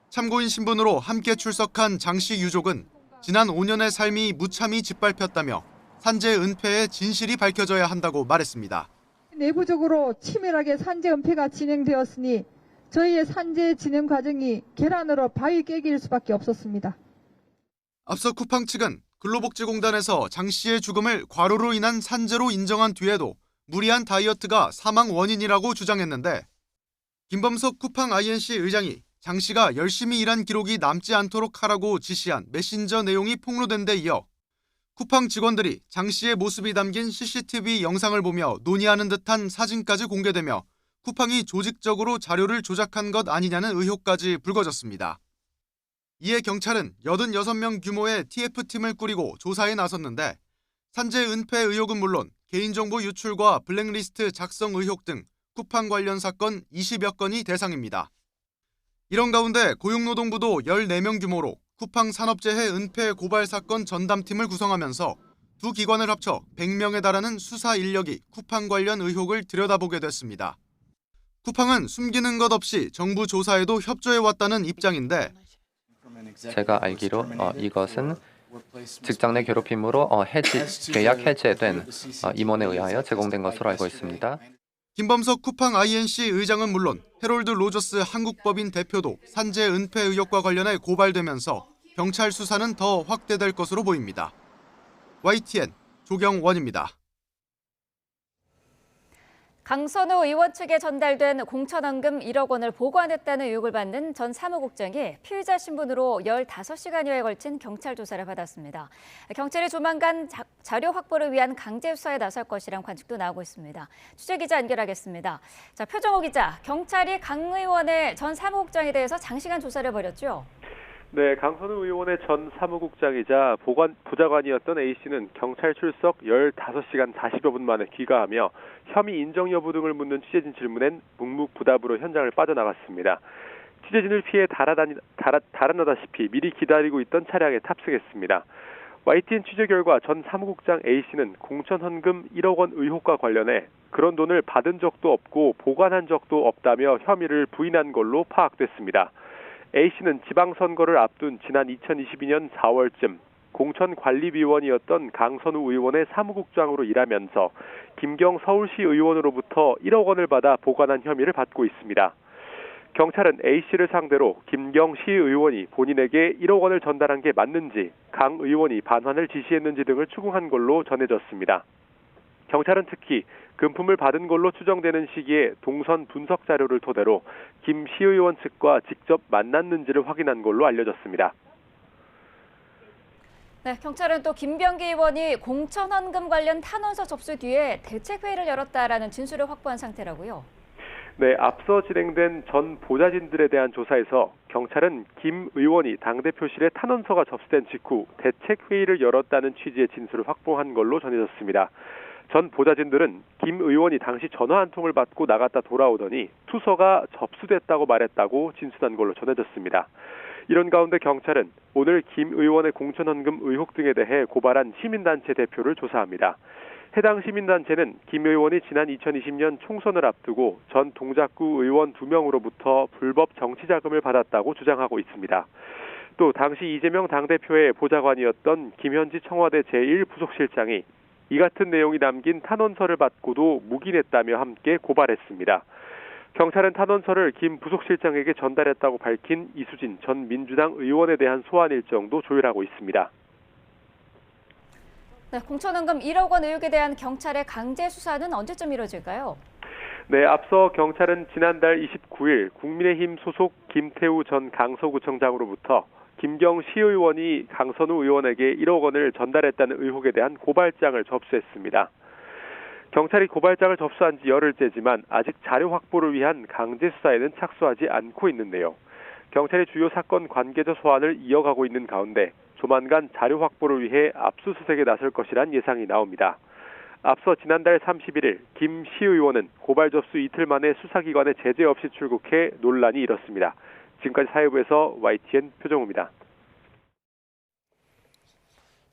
참고인 신분으로 함께 출석한 장 씨 유족은 지난 5년의 삶이 무참히 짓밟혔다며 산재 은폐의 진실이 밝혀져야 한다고 말했습니다. 내부적으로 치밀하게 산재 은폐가 진행되었으니 저희의 산재 진행 과정이 계란으로 바위 깨기일 수밖에 없었습니다. 앞서 쿠팡 측은 근로복지공단에서 장 씨의 죽음을 과로로 인한 산재로 인정한 뒤에도 무리한 다이어트가 사망 원인이라고 주장했는데 김범석 쿠팡 INC 의장이 장 씨가 열심히 일한 기록이 남지 않도록 하라고 지시한 메신저 내용이 폭로된 데 이어 쿠팡 직원들이 장 씨의 모습이 담긴 CCTV 영상을 보며 논의하는 듯한 사진까지 공개되며 쿠팡이 조직적으로 자료를 조작한 것 아니냐는 의혹까지 불거졌습니다. 이에 경찰은 86명 규모의 TF팀을 꾸리고 조사에 나섰는데 산재 은폐 의혹은 물론 개인정보 유출과 블랙리스트 작성 의혹 등 쿠팡 관련 사건 20여 건이 대상입니다. 이런 가운데 고용노동부도 14명 규모로 쿠팡 산업재해 은폐 고발 사건 전담팀을 구성하면서 두 기관을 합쳐 100명에 달하는 수사 인력이 쿠팡 관련 의혹을 들여다보게 됐습니다. 쿠팡은 숨기는 것 없이 정부 조사에도 협조해왔다는 입장인데 제가 알기로 이것은 직장 내 괴롭힘으로 계약 해제된 임원에 의하여 제공된 것으로 알고 있습니다. 김범석 쿠팡 INC 의장은 물론 해롤드 로저스 한국법인 대표도 산재 은폐 의혹과 관련해 고발되면서 경찰 수사는 더 확대될 것으로 보입니다. YTN 조경원입니다. 강선우 의원 측에 전달된 공천원금 1억 원을 보관했다는 의혹을 받는 전 사무국장이 피의자 신분으로 15시간여에 걸친 경찰 조사를 받았습니다. 경찰이 조만간 자료 확보를 위한 강제 수사에 나설 것이란 관측도 나오고 있습니다. 취재기자 연결하겠습니다. 자, 표정호 기자, 경찰이 강 의원의 전 사무국장에 대해서 장시간 조사를 벌였죠? 네, 강선우 의원의 전 사무국장이자 부자관이었던 A씨는 경찰 출석 15시간 40여 분 만에 귀가하며 혐의 인정 여부 등을 묻는 취재진 질문엔 묵묵부답으로 현장을 빠져나갔습니다. 취재진을 피해 달아나다시피 미리 기다리고 있던 차량에 탑승했습니다. YTN 취재 결과 전 사무국장 A씨는 공천 헌금 1억 원 의혹과 관련해 그런 돈을 받은 적도 없고 보관한 적도 없다며 혐의를 부인한 걸로 파악됐습니다. A씨는 지방선거를 앞둔 지난 2022년 4월쯤 공천관리위원이었던 강선우 의원의 사무국장으로 일하면서 김경 서울시 의원으로부터 1억 원을 받아 보관한 혐의를 받고 있습니다. 경찰은 A씨를 상대로 김경 시의원이 본인에게 1억 원을 전달한 게 맞는지, 강 의원이 반환을 지시했는지 등을 추궁한 걸로 전해졌습니다. 경찰은 특히 금품을 받은 걸로 추정되는 시기에 동선 분석 자료를 토대로 김 시의원 측과 직접 만났는지를 확인한 걸로 알려졌습니다. 네, 경찰은 또 김병기 의원이 공천 헌금 관련 탄원서 접수 뒤에 대책회의를 열었다라는 진술을 확보한 상태라고요. 네, 앞서 진행된 전 보좌진들에 대한 조사에서 경찰은 김 의원이 당대표실에 탄원서가 접수된 직후 대책회의를 열었다는 취지의 진술을 확보한 걸로 전해졌습니다. 전 보좌진들은 김 의원이 당시 전화 한 통을 받고 나갔다 돌아오더니 투서가 접수됐다고 말했다고 진술한 걸로 전해졌습니다. 이런 가운데 경찰은 오늘 김 의원의 공천헌금 의혹 등에 대해 고발한 시민단체 대표를 조사합니다. 해당 시민단체는 김 의원이 지난 2020년 총선을 앞두고 전 동작구 의원 2명으로부터 불법 정치자금을 받았다고 주장하고 있습니다. 또 당시 이재명 당대표의 보좌관이었던 김현지 청와대 제1부속실장이 이 같은 내용이 담긴 탄원서를 받고도 묵인했다며 함께 고발했습니다. 경찰은 탄원서를 김 부속실장에게 전달했다고 밝힌 이수진 전 민주당 의원에 대한 소환 일정도 조율하고 있습니다. 네, 공천헌금 1억 원 의혹에 대한 경찰의 강제 수사는 언제쯤 이뤄질까요? 네, 앞서 경찰은 지난달 29일 국민의힘 소속 김태우 전 강서구청장으로부터 김경 시의원이 강선우 의원에게 1억 원을 전달했다는 의혹에 대한 고발장을 접수했습니다. 경찰이 고발장을 접수한 지 열흘째지만 아직 자료 확보를 위한 강제 수사에는 착수하지 않고 있는데요. 경찰이 주요 사건 관계자 소환을 이어가고 있는 가운데 조만간 자료 확보를 위해 압수수색에 나설 것이란 예상이 나옵니다. 앞서 지난달 31일 김 시의원은 고발 접수 이틀 만에 수사기관에 제재 없이 출국해 논란이 일었습니다. 지금까지 사회부에서 YTN 표정우입니다.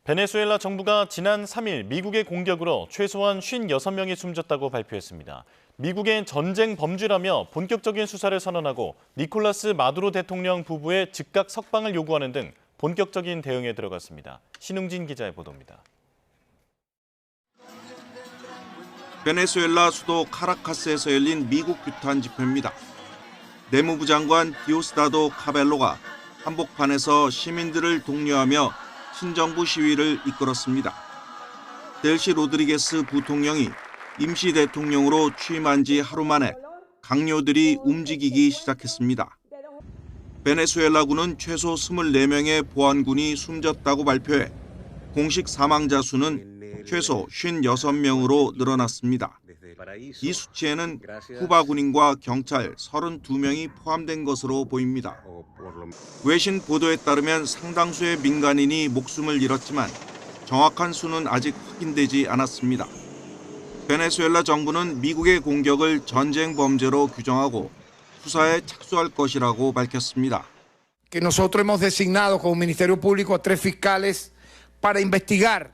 베네수엘라 정부가 지난 3일 미국의 공격으로 최소한 56명이 숨졌다고 발표했습니다. 미국엔 전쟁 범죄라며 본격적인 수사를 선언하고 니콜라스 마두로 대통령 부부의 즉각 석방을 요구하는 등 본격적인 대응에 들어갔습니다. 신웅진 기자의 보도입니다. 베네수엘라 수도 카라카스에서 열린 미국 규탄 집회입니다. 내무부 장관 디오스다도 카벨로가 한복판에서 시민들을 독려하며 신정부 시위를 이끌었습니다. 델시 로드리게스 부통령이 임시 대통령으로 취임한 지 하루 만에 강요들이 움직이기 시작했습니다. 베네수엘라군은 최소 24명의 보안군이 숨졌다고 발표해 공식 사망자 수는 최소 56명으로 늘어났습니다. 이 수치에는 쿠바 군인과 경찰 32명이 포함된 것으로 보입니다. 외신 보도에 따르면 상당수의 민간인이 목숨을 잃었지만 정확한 수는 아직 확인되지 않았습니다. 베네수엘라 정부는 미국의 공격을 전쟁 범죄로 규정하고 수사에 착수할 것이라고 밝혔습니다. Que nosotros hemos designado como Ministerio Público a 3 fiscales para investigar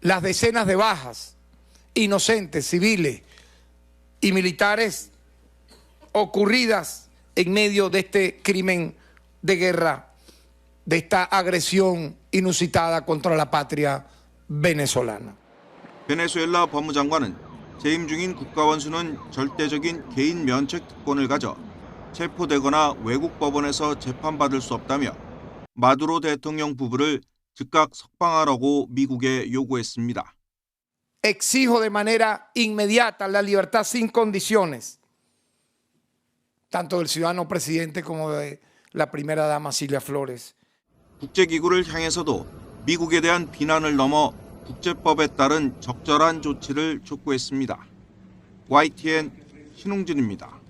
las decenas de bajas inocentes, civiles y militares ocurridas en medio de este crimen de guerra, de esta agresión inusitada contra la patria venezolana. 베네수엘라 법무장관은 재임 중인 국가원수는 절대적인 개인 면책 특권을 가져 체포되거나 외국 법원에서 재판받을 수 없다며 마두로 대통령 부부를 즉각 석방하라고 미국에 요구했습니다. Exijo de manera inmediata la libertad sin condiciones, tanto del ciudadano presidente como de la primera dama Cilia Flores. 국제기구를 향해서도 미국에 대한 비난을 넘어 국제법에 따른 적절한 조치를 촉구했습니다. YTN 신웅진입니다.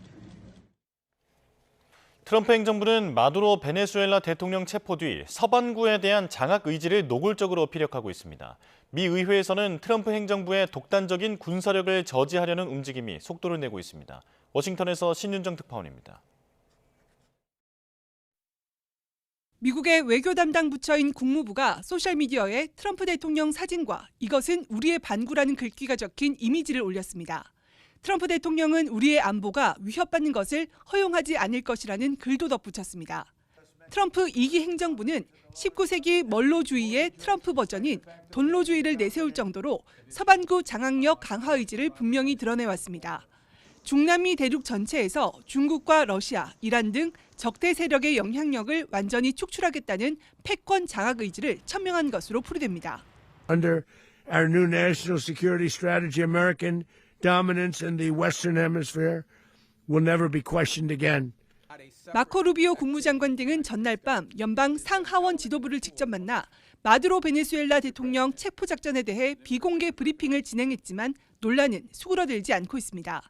트럼프 행정부는 마두로 베네수엘라 대통령 체포 뒤 서반구에 대한 장악 의지를 노골적으로 피력하고 있습니다. 미 의회에서는 트럼프 행정부의 독단적인 군사력을 저지하려는 움직임이 속도를 내고 있습니다. 워싱턴에서 신윤정 특파원입니다. 미국의 외교 담당 부처인 국무부가 소셜미디어에 트럼프 대통령 사진과 이것은 우리의 반구라는 글귀가 적힌 이미지를 올렸습니다. 트럼프 대통령은 우리의 안보가 위협받는 것을 허용하지 않을 것이라는 글도 덧붙였습니다. 트럼프 2기 행정부는 19세기 멀로주의의 트럼프 버전인 돈로주의를 내세울 정도로 서반구 장악력 강화 의지를 분명히 드러내왔습니다. 중남미 대륙 전체에서 중국과 러시아, 이란 등 적대 세력의 영향력을 완전히 축출하겠다는 패권 장악 의지를 천명한 것으로 풀이됩니다. Under our new national security strategy, American dominance in the Western Hemisphere will never be questioned again. 마코 루비오 국무장관 등은 전날 밤 연방 상하원 지도부를 직접 만나 마두로 베네수엘라 대통령 체포 작전에 대해 비공개 브리핑을 진행했지만 논란은 수그러들지 않고 있습니다.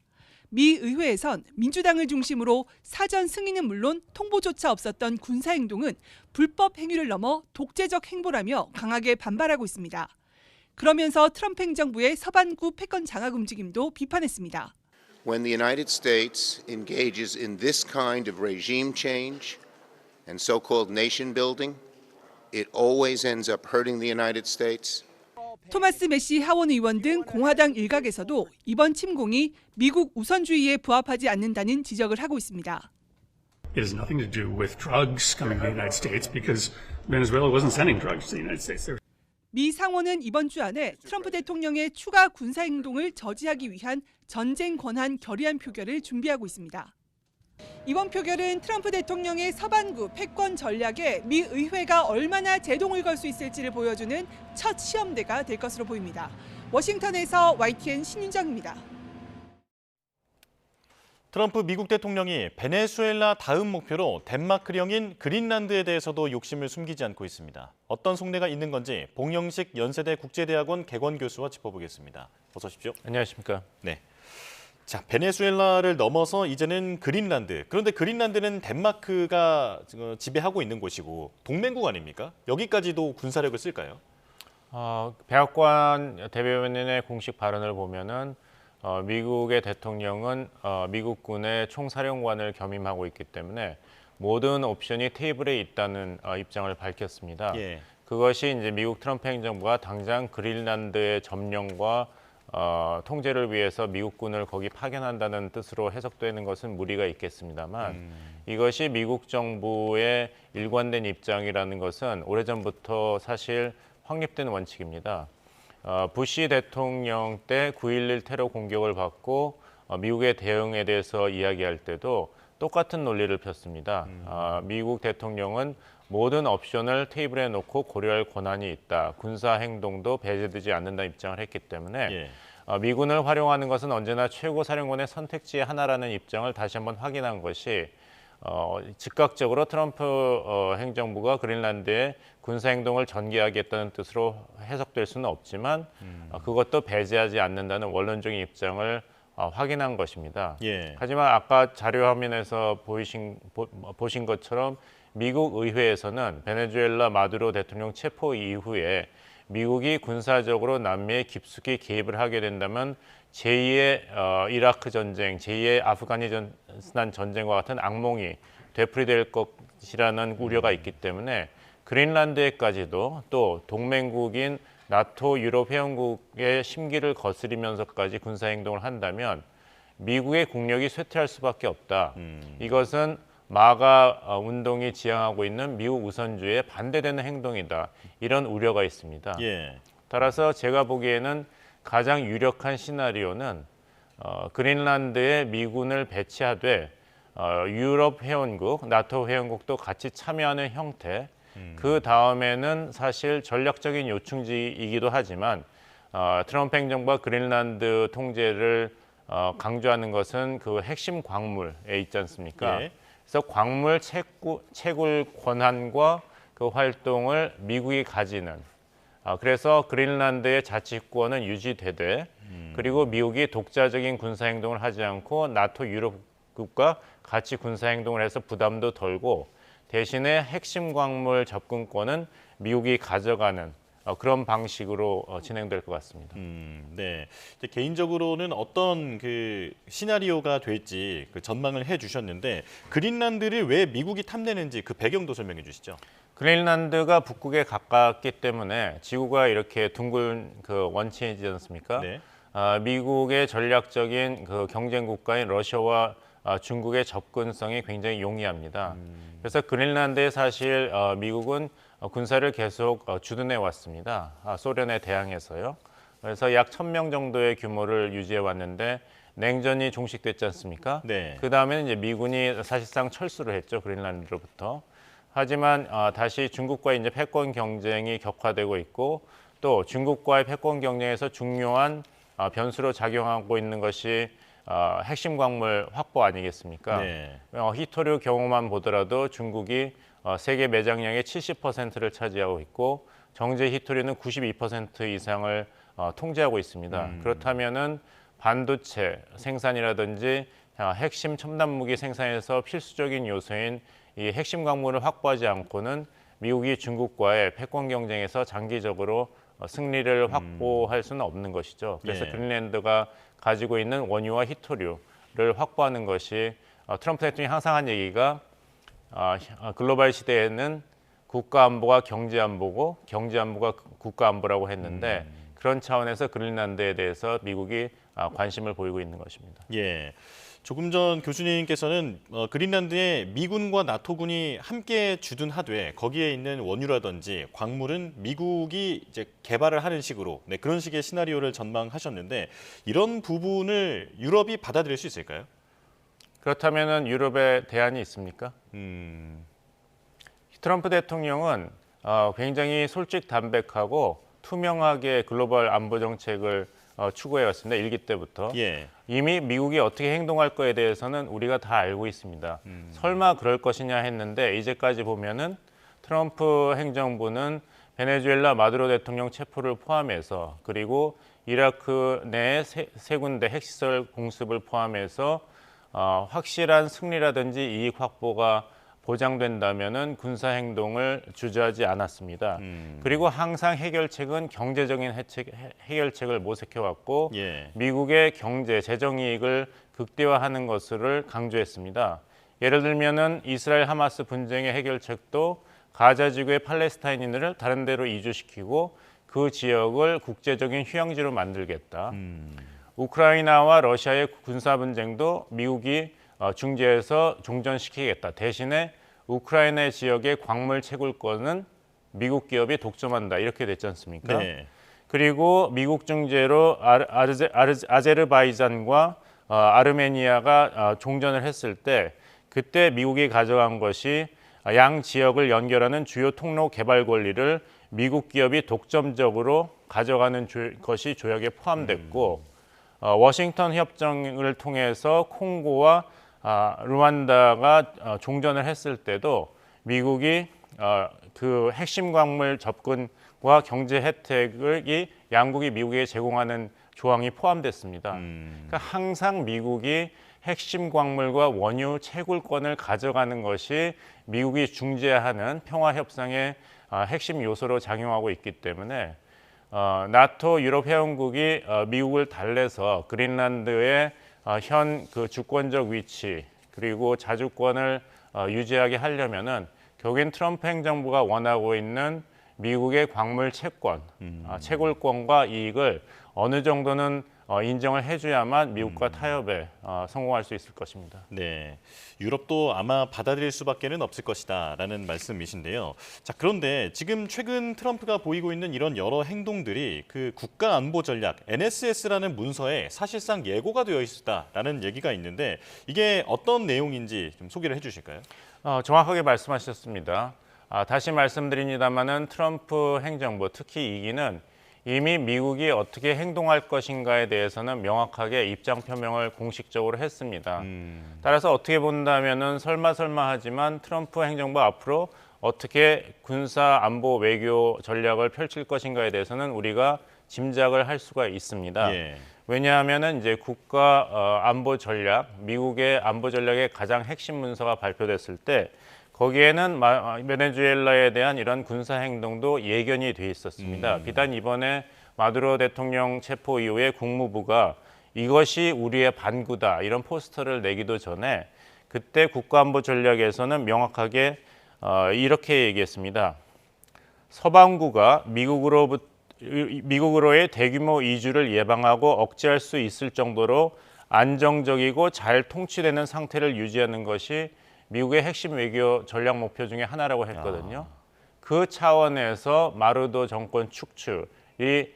미 의회에선 민주당을 중심으로 사전 승인은 물론 통보조차 없었던 군사행동은 불법 행위를 넘어 독재적 행보라며 강하게 반발하고 있습니다. 그러면서 트럼프 행정부의 서반구 패권 장악 움직임도 비판했습니다. When the United States engages in this kind of regime change and so-called nation building, it always ends up hurting the United States. 토마스 메시 하원 의원 등 공화당 일각에서도 이번 침공이 미국 우선주의에 부합하지 않는다는 지적을 하고 있습니다. It has nothing to do with drugs coming to the United States because Venezuela wasn't sending drugs to the United States. 미 상원은 이번 주 안에 트럼프 대통령의 추가 군사 행동을 저지하기 위한 전쟁 권한 결의안 표결을 준비하고 있습니다. 이번 표결은 트럼프 대통령의 서반구 패권 전략에 미 의회가 얼마나 제동을 걸 수 있을지를 보여주는 첫 시험대가 될 것으로 보입니다. 워싱턴에서 YTN 신윤정입니다. 트럼프 미국 대통령이 베네수엘라 다음 목표로 덴마크령인 그린란드에 대해서도 욕심을 숨기지 않고 있습니다. 어떤 속내가 있는 건지 봉영식 연세대 국제대학원 개건 교수와 짚어보겠습니다. 어서 오십시오. 안녕하십니까. 네. 자, 베네수엘라를 넘어서 이제는 그린란드. 그런데 그린란드는 덴마크가 지배하고 있는 곳이고 동맹국 아닙니까? 여기까지도 군사력을 쓸까요? 백악관 대변인의 공식 발언을 보면은 미국의 대통령은 미국군의 총사령관을 겸임하고 있기 때문에 모든 옵션이 테이블에 있다는 입장을 밝혔습니다. 예. 그것이 이제 미국 트럼프 행정부가 당장 그린란드의 점령과 통제를 위해서 미국군을 거기 파견한다는 뜻으로 해석되는 것은 무리가 있겠습니다만 이것이 미국 정부의 일관된 입장이라는 것은 오래전부터 사실 확립된 원칙입니다. 부시 대통령 때 9.11 테러 공격을 받고 미국의 대응에 대해서 이야기할 때도 똑같은 논리를 폈습니다. 미국 대통령은 모든 옵션을 테이블에 놓고 고려할 권한이 있다. 군사 행동도 배제되지 않는다는 입장을 했기 때문에 미군을 활용하는 것은 언제나 최고 사령관의 선택지의 하나라는 입장을 다시 한번 확인한 것이 즉각적으로 트럼프 행정부가 그린란드에 군사행동을 전개하겠다는 뜻으로 해석될 수는 없지만 그것도 배제하지 않는다는 원론적인 입장을 확인한 것입니다. 예. 하지만 아까 자료 화면에서 보신 것처럼 미국 의회에서는 베네수엘라 마두로 대통령 체포 이후에 미국이 군사적으로 남미에 깊숙이 개입을 하게 된다면 제2의 이라크 전쟁, 제2의 아프가니스탄 전쟁과 같은 악몽이 되풀이될 것이라는 우려가 있기 때문에 그린란드에까지도 또 동맹국인 나토 유럽 회원국의 심기를 거스리면서까지 군사행동을 한다면 미국의 국력이 쇠퇴할 수밖에 없다. 이것은 마가 운동이 지향하고 있는 미국 우선주의에 반대되는 행동이다. 이런 우려가 있습니다. 예. 따라서 제가 보기에는 가장 유력한 시나리오는 그린란드에 미군을 배치하되 유럽 회원국, 나토 회원국도 같이 참여하는 형태. 그 다음에는 사실 전략적인 요충지이기도 하지만 트럼프 행정부가 그린란드 통제를 강조하는 것은 그 핵심 광물에 있지 않습니까? 예. 그래서 광물 채굴 권한과 그 활동을 미국이 가지는 그래서 그린란드의 자치권은 유지되되 그리고 미국이 독자적인 군사행동을 하지 않고 나토 유럽국과 같이 군사행동을 해서 부담도 덜고 대신에 핵심 광물 접근권은 미국이 가져가는 그런 방식으로 진행될 것 같습니다. 네, 이제 개인적으로는 어떤 그 시나리오가 될지 그 전망을 해주셨는데 그린란드를 왜 미국이 탐내는지 그 배경도 설명해 주시죠. 그린란드가 북극에 가깝기 때문에 지구가 이렇게 둥근 그 원천이지 않습니까? 네. 미국의 전략적인 그 경쟁 국가인 러시아와 중국의 접근성이 굉장히 용이합니다. 그래서 그린란드에 사실 미국은 군사를 계속 주둔해 왔습니다. 소련에 대항해서요. 그래서 약 1,000명 정도의 규모를 유지해 왔는데 냉전이 종식됐지 않습니까? 네. 그 다음에는 이제 미군이 사실상 철수를 했죠. 그린란드로부터. 하지만 다시 중국과의 이제 패권 경쟁이 격화되고 있고 또 중국과의 패권 경쟁에서 중요한 변수로 작용하고 있는 것이 핵심 광물 확보 아니겠습니까? 네. 히토류 경우만 보더라도 중국이 세계 매장량의 70%를 차지하고 있고 정제 히토류는 92% 이상을 통제하고 있습니다. 그렇다면은 반도체 생산이라든지 핵심 첨단 무기 생산에서 필수적인 요소인 이 핵심 광물을 확보하지 않고는 미국이 중국과의 패권 경쟁에서 장기적으로 승리를 확보할 수는 없는 것이죠. 그래서 예. 그린란드가 가지고 있는 원유와 히토류를 확보하는 것이 트럼프 대통령이 항상 한 얘기가 글로벌 시대에는 국가 안보가 경제 안보고 경제 안보가 국가 안보라고 했는데 그런 차원에서 그린란드에 대해서 미국이 관심을 보이고 있는 것입니다. 예. 조금 전 교수님께서는 그린란드에 미군과 나토군이 함께 주둔하되 거기에 있는 원유라든지 광물은 미국이 이제 개발을 하는 식으로 그런 식의 시나리오를 전망하셨는데 이런 부분을 유럽이 받아들일 수 있을까요? 그렇다면 유럽에 대안이 있습니까? 트럼프 대통령은 굉장히 솔직담백하고 투명하게 글로벌 안보 정책을 추구해왔습니다. 일기 때부터. 예. 이미 미국이 어떻게 행동할 거에 대해서는 우리가 다 알고 있습니다. 설마 그럴 것이냐 했는데 이제까지 보면은 트럼프 행정부는 베네수엘라 마두로 대통령 체포를 포함해서 그리고 이라크 내 세 군데 핵시설 공습을 포함해서 확실한 승리라든지 이익 확보가 보장된다면은 군사 행동을 주저하지 않았습니다. 그리고 항상 해결책은 경제적인 해결책을 모색해왔고 예. 미국의 경제 재정 이익을 극대화하는 것을 강조했습니다. 예를 들면은 이스라엘 하마스 분쟁의 해결책도 가자 지구의 팔레스타인인들을 다른 데로 이주시키고 그 지역을 국제적인 휴양지로 만들겠다. 우크라이나와 러시아의 군사 분쟁도 미국이 중재해서 종전시키겠다. 대신에 우크라이나 지역의 광물 채굴권은 미국 기업이 독점한다. 이렇게 됐지 않습니까? 네. 그리고 미국 중재로 아제르바이잔과 아르메니아가 종전을 했을 때 그때 미국이 가져간 것이 양 지역을 연결하는 주요 통로 개발 권리를 미국 기업이 독점적으로 가져가는 것이 조약에 포함됐고 워싱턴 협정을 통해서 콩고와 루안다가 종전을 했을 때도 미국이 그 핵심 광물 접근과 경제 혜택을 양국이 미국에 제공하는 조항이 포함됐습니다. 그러니까 항상 미국이 핵심 광물과 원유 채굴권을 가져가는 것이 미국이 중재하는 평화 협상의 핵심 요소로 작용하고 있기 때문에 나토 유럽 회원국이 미국을 달래서 그린란드의 현 그 주권적 위치 그리고 자주권을 유지하게 하려면은 결국엔 트럼프 행정부가 원하고 있는 미국의 광물 채권, 채굴권과 이익을 어느 정도는 인정을 해줘야만 미국과 타협에 성공할 수 있을 것입니다. 네, 유럽도 아마 받아들일 수밖에는 없을 것이다라는 말씀이신데요. 자, 그런데 지금 최근 트럼프가 보이고 있는 이런 여러 행동들이 그 국가안보전략 NSS라는 문서에 사실상 예고가 되어 있다라는 얘기가 있는데 이게 어떤 내용인지 좀 소개를 해주실까요? 정확하게 말씀하셨습니다. 다시 말씀드립니다마는 트럼프 행정부, 특히 2기는 이미 미국이 어떻게 행동할 것인가에 대해서는 명확하게 입장 표명을 공식적으로 했습니다. 따라서 어떻게 본다면은 설마 하지만 트럼프 행정부 앞으로 어떻게 군사 안보 외교 전략을 펼칠 것인가에 대해서는 우리가 짐작을 할 수가 있습니다. 예. 왜냐하면은 이제 국가 안보 전략, 미국의 안보 전략의 가장 핵심 문서가 발표됐을 때 거기에는 베네수엘라에 대한 이런 군사 행동도 예견이 돼 있었습니다. 비단 이번에 마두로 대통령 체포 이후에 국무부가 이것이 우리의 반구다 이런 포스터를 내기도 전에 그때 국가안보 전략에서는 명확하게 이렇게 얘기했습니다. 서방구가 미국으로의 대규모 이주를 예방하고 억제할 수 있을 정도로 안정적이고 잘 통치되는 상태를 유지하는 것이 미국의 핵심 외교 전략 목표 중에 하나라고 했거든요. 그 차원에서 마루도 정권 축출이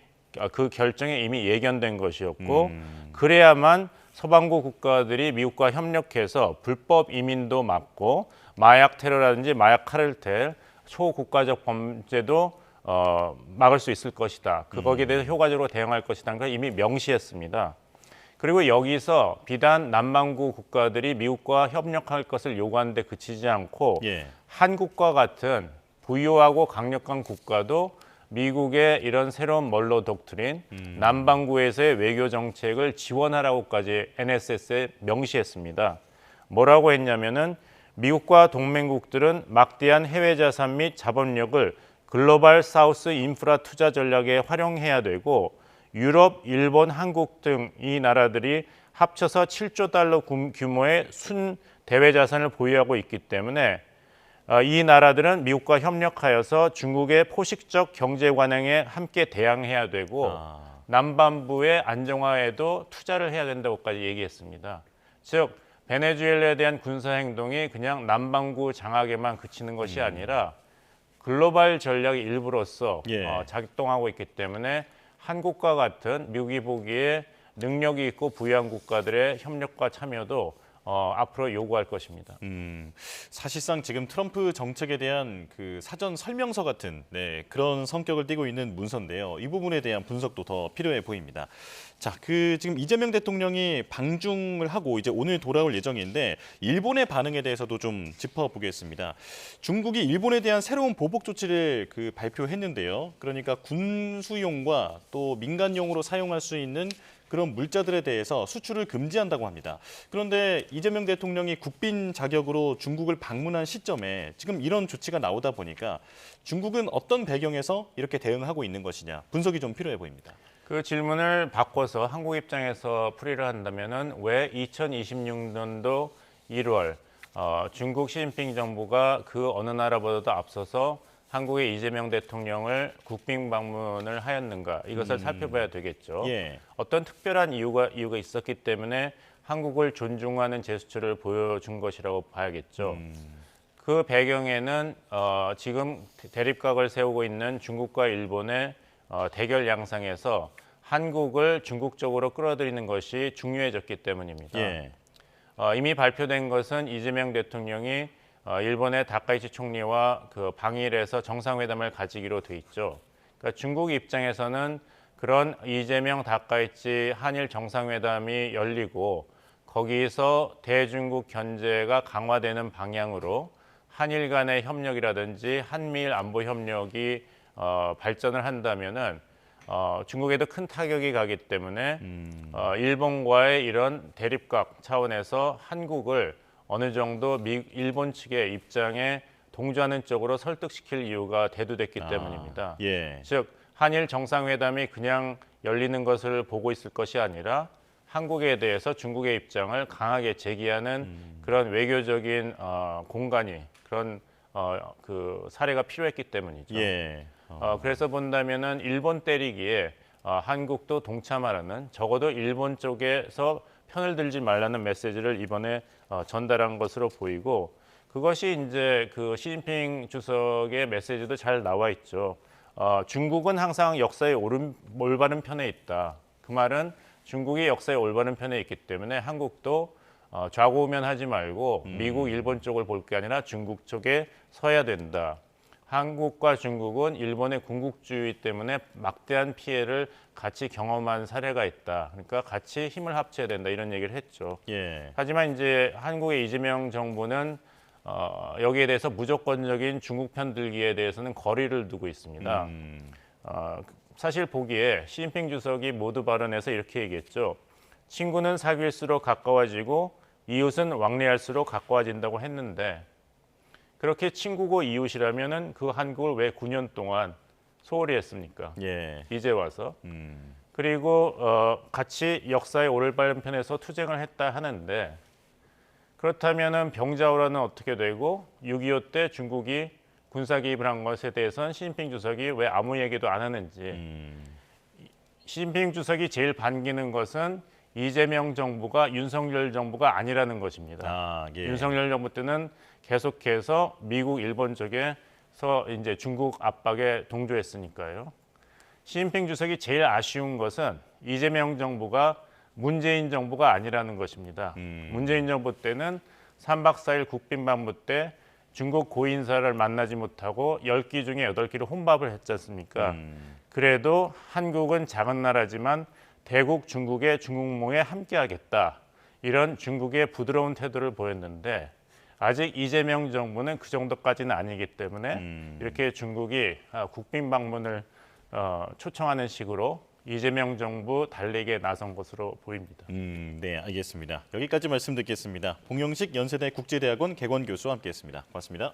그 결정에 이미 예견된 것이었고 그래야만 서방구 국가들이 미국과 협력해서 불법 이민도 막고 마약 테러라든지 마약 카르텔, 초국가적 범죄도 막을 수 있을 것이다. 거기에 대해서 효과적으로 대응할 것이라는 걸 이미 명시했습니다. 그리고 여기서 비단 남반구 국가들이 미국과 협력할 것을 요구하는데 그치지 않고 한국과 같은 부유하고 강력한 국가도 미국의 이런 새로운 멀로 독트린, 남반구에서의 외교 정책을 지원하라고까지 NSS에 명시했습니다. 뭐라고 했냐면은 미국과 동맹국들은 막대한 해외 자산 및 자본력을 글로벌 사우스 인프라 투자 전략에 활용해야 되고 유럽, 일본, 한국 등 이 나라들이 합쳐서 7조 달러 규모의 순 대외 자산을 보유하고 있기 때문에 이 나라들은 미국과 협력하여서 중국의 포식적 경제 관행에 함께 대항해야 되고 남반부의 안정화에도 투자를 해야 된다고까지 얘기했습니다. 즉 베네수엘라에 대한 군사 행동이 그냥 남반구 장악에만 그치는 것이 아니라 글로벌 전략의 일부로서 작동하고 있기 때문에 한국과 같은 미국이 보기에 능력이 있고 부유한 국가들의 협력과 참여도 앞으로 요구할 것입니다. 사실상 지금 트럼프 정책에 대한 그 사전 설명서 같은 그런 성격을 띠고 있는 문서인데요. 이 부분에 대한 분석도 더 필요해 보입니다. 자, 지금 이재명 대통령이 방중을 하고 이제 오늘 돌아올 예정인데 일본의 반응에 대해서도 좀 짚어보겠습니다. 중국이 일본에 대한 새로운 보복 조치를 발표했는데요. 그러니까 군수용과 또 민간용으로 사용할 수 있는 그런 물자들에 대해서 수출을 금지한다고 합니다. 그런데 이재명 대통령이 국빈 자격으로 중국을 방문한 시점에 지금 이런 조치가 나오다 보니까 중국은 어떤 배경에서 이렇게 대응하고 있는 것이냐 분석이 좀 필요해 보입니다. 그 질문을 바꿔서 한국 입장에서 풀이를 한다면은 왜 2026년도 1월 중국 시진핑 정부가 그 어느 나라보다도 앞서서 한국의 이재명 대통령을 국빈 방문을 하였는가 이것을 살펴봐야 되겠죠. 예. 어떤 특별한 이유가 있었기 때문에 한국을 존중하는 제스처를 보여준 것이라고 봐야겠죠. 그 배경에는 지금 대립각을 세우고 있는 중국과 일본의 대결 양상에서 한국을 중국 쪽으로 끌어들이는 것이 중요해졌기 때문입니다. 예. 이미 발표된 것은 이재명 대통령이 일본의 다카이치 총리와 그 방일에서 정상회담을 가지기로 돼 있죠. 그러니까 중국 입장에서는 그런 이재명 다카이치 한일 정상회담이 열리고 거기서 대중국 견제가 강화되는 방향으로 한일 간의 협력이라든지 한미일 안보 협력이 발전을 한다면은 중국에도 큰 타격이 가기 때문에 일본과의 이런 대립각 차원에서 한국을 어느 정도 일본 측의 입장에 동조하는 쪽으로 설득시킬 이유가 대두됐기 때문입니다. 예. 즉 한일 정상회담이 그냥 열리는 것을 보고 있을 것이 아니라 한국에 대해서 중국의 입장을 강하게 제기하는 그런 외교적인 공간이 그런 그 사례가 필요했기 때문이죠. 예. 그래서 본다면은 일본 때리기에 한국도 동참하라는 적어도 일본 쪽에서 편을 들지 말라는 메시지를 이번에 전달한 것으로 보이고 그것이 이제 그 시진핑 주석의 메시지도 잘 나와 있죠. 중국은 항상 역사의 올바른 편에 있다. 그 말은 중국이 역사의 올바른 편에 있기 때문에 한국도 좌고우면하지 말고 미국, 일본 쪽을 볼 게 아니라 중국 쪽에 서야 된다. 한국과 중국은 일본의 군국주의 때문에 막대한 피해를 같이 경험한 사례가 있다. 그러니까 같이 힘을 합쳐야 된다. 이런 얘기를 했죠. 예. 하지만 이제 한국의 이재명 정부는 여기에 대해서 무조건적인 중국 편 들기에 대해서는 거리를 두고 있습니다. 사실 보기에 시진핑 주석이 모두 발언에서 이렇게 얘기했죠. 친구는 사귈수록 가까워지고 이웃은 왕래할수록 가까워진다고 했는데 그렇게 친구고 이웃이라면은 그 한국을 왜 9년 동안 소홀히 했습니까? 예. 이제 와서. 그리고 같이 역사의 올바른 편에서 투쟁을 했다 하는데 그렇다면은 병자호란은 어떻게 되고 6.25 때 중국이 군사 개입을 한 것에 대해서는 시진핑 주석이 왜 아무 얘기도 안 하는지. 시진핑 주석이 제일 반기는 것은 이재명 정부가 윤석열 정부가 아니라는 것입니다. 예. 윤석열 정부 때는 계속해서 미국, 일본 쪽에서 이제 중국 압박에 동조했으니까요. 시진핑 주석이 제일 아쉬운 것은 이재명 정부가 문재인 정부가 아니라는 것입니다. 문재인 정부 때는 3박 4일 국빈방문 때 중국 고인사를 만나지 못하고 10끼 중에 8끼를 혼밥을 했지 않습니까? 그래도 한국은 작은 나라지만 대국 중국의 중국몽에 함께하겠다. 이런 중국의 부드러운 태도를 보였는데 아직 이재명 정부는 그 정도까지는 아니기 때문에 이렇게 중국이 국빈 방문을 초청하는 식으로 이재명 정부 달래기에 나선 것으로 보입니다. 네, 알겠습니다. 여기까지 말씀 듣겠습니다. 봉영식 연세대 국제대학원 개건 교수와 함께했습니다. 고맙습니다.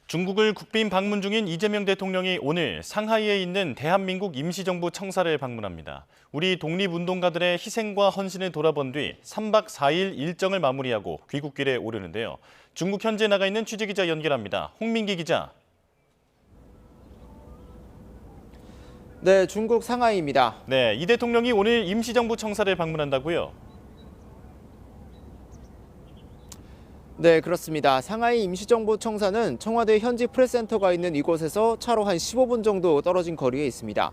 중국을 국빈 방문 중인 이재명 대통령이 오늘 상하이에 있는 대한민국 임시정부 청사를 방문합니다. 우리 독립운동가들의 희생과 헌신을 돌아본 뒤 3박 4일 일정을 마무리하고 귀국길에 오르는데요. 중국 현지에 나가 있는 취재기자 연결합니다. 홍민기 기자. 네, 중국 상하이입니다. 네, 이 대통령이 오늘 임시정부 청사를 방문한다고요? 네, 그렇습니다. 상하이 임시정부 청사는 청와대 현지 프레스센터가 있는 이곳에서 차로 한 15분 정도 떨어진 거리에 있습니다.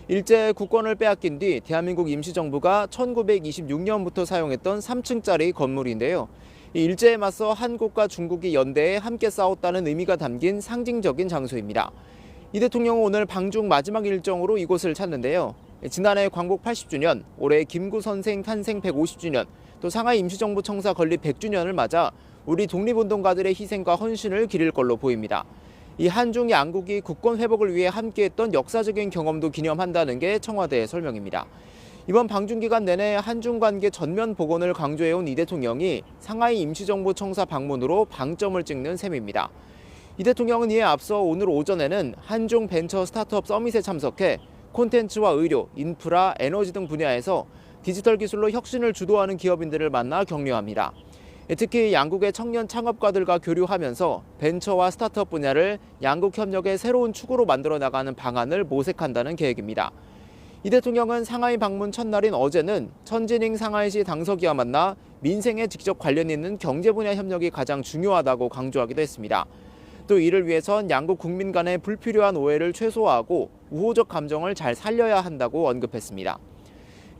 일제 국권을 빼앗긴 뒤 대한민국 임시정부가 1926년부터 사용했던 3층짜리 건물인데요. 이 일제에 맞서 한국과 중국이 연대해 함께 싸웠다는 의미가 담긴 상징적인 장소입니다. 이 대통령은 오늘 방중 마지막 일정으로 이곳을 찾는데요. 지난해 광복 80주년, 올해 김구 선생 탄생 150주년, 또 상하이 임시정부 청사 건립 100주년을 맞아 우리 독립운동가들의 희생과 헌신을 기릴 걸로 보입니다. 이 한중 양국이 국권 회복을 위해 함께했던 역사적인 경험도 기념한다는 게 청와대의 설명입니다. 이번 방중 기간 내내 한중 관계 전면 복원을 강조해온 이 대통령이 상하이 임시정부 청사 방문으로 방점을 찍는 셈입니다. 이 대통령은 이에 앞서 오늘 오전에는 한중 벤처 스타트업 서밋에 참석해 콘텐츠와 의료, 인프라, 에너지 등 분야에서 디지털 기술로 혁신을 주도하는 기업인들을 만나 격려합니다. 특히 양국의 청년 창업가들과 교류하면서 벤처와 스타트업 분야를 양국 협력의 새로운 축으로 만들어 나가는 방안을 모색한다는 계획입니다. 이 대통령은 상하이 방문 첫날인 어제는 천진잉 상하이시 당서기와 만나 민생에 직접 관련 있는 경제 분야 협력이 가장 중요하다고 강조하기도 했습니다. 또 이를 위해선 양국 국민 간의 불필요한 오해를 최소화하고 우호적 감정을 잘 살려야 한다고 언급했습니다.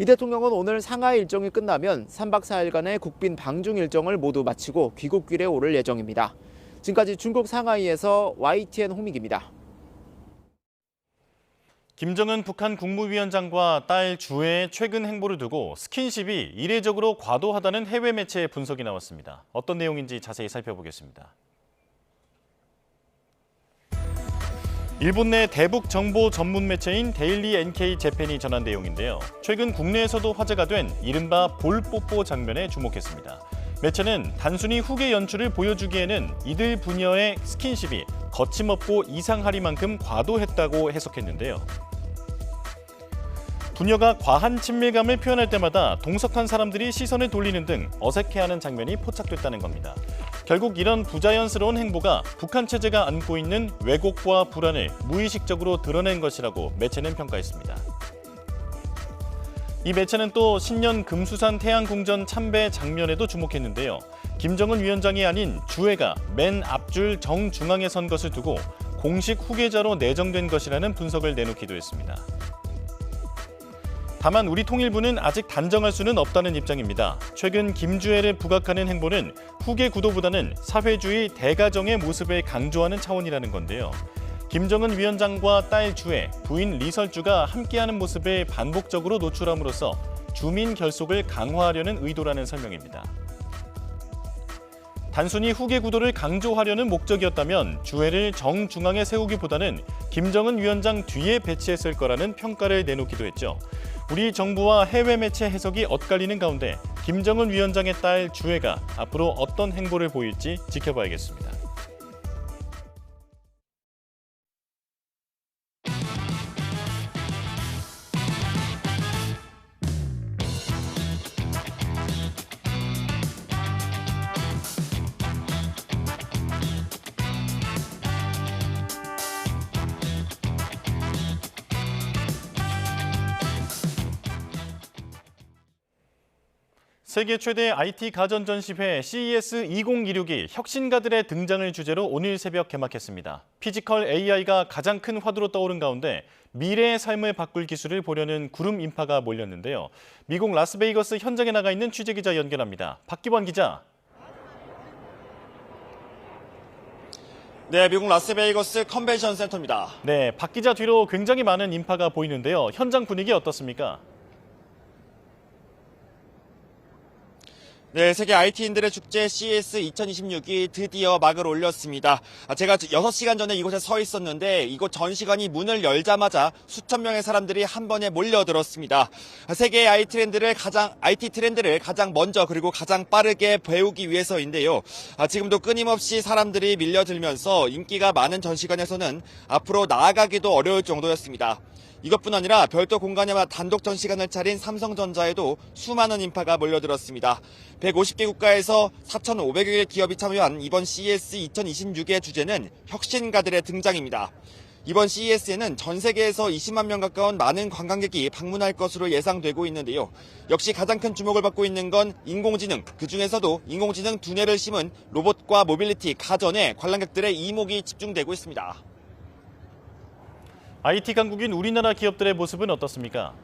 이 대통령은 오늘 상하이 일정이 끝나면 3박 4일간의 국빈 방중 일정을 모두 마치고 귀국길에 오를 예정입니다. 지금까지 중국 상하이에서 YTN 홍민기입니다. 김정은 북한 국무위원장과 딸 주의 최근 행보를 두고 스킨십이 이례적으로 과도하다는 해외 매체의 분석이 나왔습니다. 어떤 내용인지 자세히 살펴보겠습니다. 일본 내 대북 정보 전문 매체인 데일리 NK 재팬이 전한 내용인데요. 최근 국내에서도 화제가 된 이른바 볼뽀뽀 장면에 주목했습니다. 매체는 단순히 후계 연출을 보여주기에는 이들 부녀의 스킨십이 거침없고 이상하리만큼 과도했다고 해석했는데요. 부녀가 과한 친밀감을 표현할 때마다 동석한 사람들이 시선을 돌리는 등 어색해하는 장면이 포착됐다는 겁니다. 결국 이런 부자연스러운 행보가 북한 체제가 안고 있는 왜곡과 불안을 무의식적으로 드러낸 것이라고 매체는 평가했습니다. 이 매체는 또 신년 금수산 태양궁전 참배 장면에도 주목했는데요. 김정은 위원장이 아닌 주애가 맨 앞줄 정중앙에 선 것을 두고 공식 후계자로 내정된 것이라는 분석을 내놓기도 했습니다. 다만 우리 통일부는 아직 단정할 수는 없다는 입장입니다. 최근 김주애를 부각하는 행보는 후계 구도보다는 사회주의 대가정의 모습을 강조하는 차원이라는 건데요. 김정은 위원장과 딸 주애, 부인 리설주가 함께하는 모습을 반복적으로 노출함으로써 주민 결속을 강화하려는 의도라는 설명입니다. 단순히 후계 구도를 강조하려는 목적이었다면 주애를 정중앙에 세우기보다는 김정은 위원장 뒤에 배치했을 거라는 평가를 내놓기도 했죠. 우리 정부와 해외 매체 해석이 엇갈리는 가운데 김정은 위원장의 딸 주애가 앞으로 어떤 행보를 보일지 지켜봐야겠습니다. 세계 최대 IT 가전 전시회 CES 2026이 혁신가들의 등장을 주제로 오늘 새벽 개막했습니다. 피지컬 AI가 가장 큰 화두로 떠오른 가운데 미래의 삶을 바꿀 기술을 보려는 구름 인파가 몰렸는데요. 미국 라스베이거스 현장에 나가 있는 취재기자 연결합니다. 박기원 기자. 네, 미국 라스베이거스 컨벤션 센터입니다. 네, 박 기자 뒤로 굉장히 많은 인파가 보이는데요. 현장 분위기 어떻습니까? 네, 세계 IT인들의 축제 CES 2026이 드디어 막을 올렸습니다. 제가 6시간 전에 이곳에 서 있었는데 이곳 전시관이 문을 열자마자 수천 명의 사람들이 한 번에 몰려들었습니다. 세계의 IT 트렌드를 가장 먼저 그리고 가장 빠르게 배우기 위해서인데요. 지금도 끊임없이 사람들이 밀려들면서 인기가 많은 전시관에서는 앞으로 나아가기도 어려울 정도였습니다. 이것뿐 아니라 별도 공간에 단독 전시관을 차린 삼성전자에도 수많은 인파가 몰려들었습니다. 150개 국가에서 4,500여 개 기업이 참여한 이번 CES 2026의 주제는 혁신가들의 등장입니다. 이번 CES에는 전 세계에서 20만 명 가까운 많은 관광객이 방문할 것으로 예상되고 있는데요. 역시 가장 큰 주목을 받고 있는 건 인공지능, 그중에서도 인공지능 두뇌를 심은 로봇과 모빌리티, 가전에 관람객들의 이목이 집중되고 있습니다. IT 강국인 우리나라 기업들의 모습은 어떻습니까?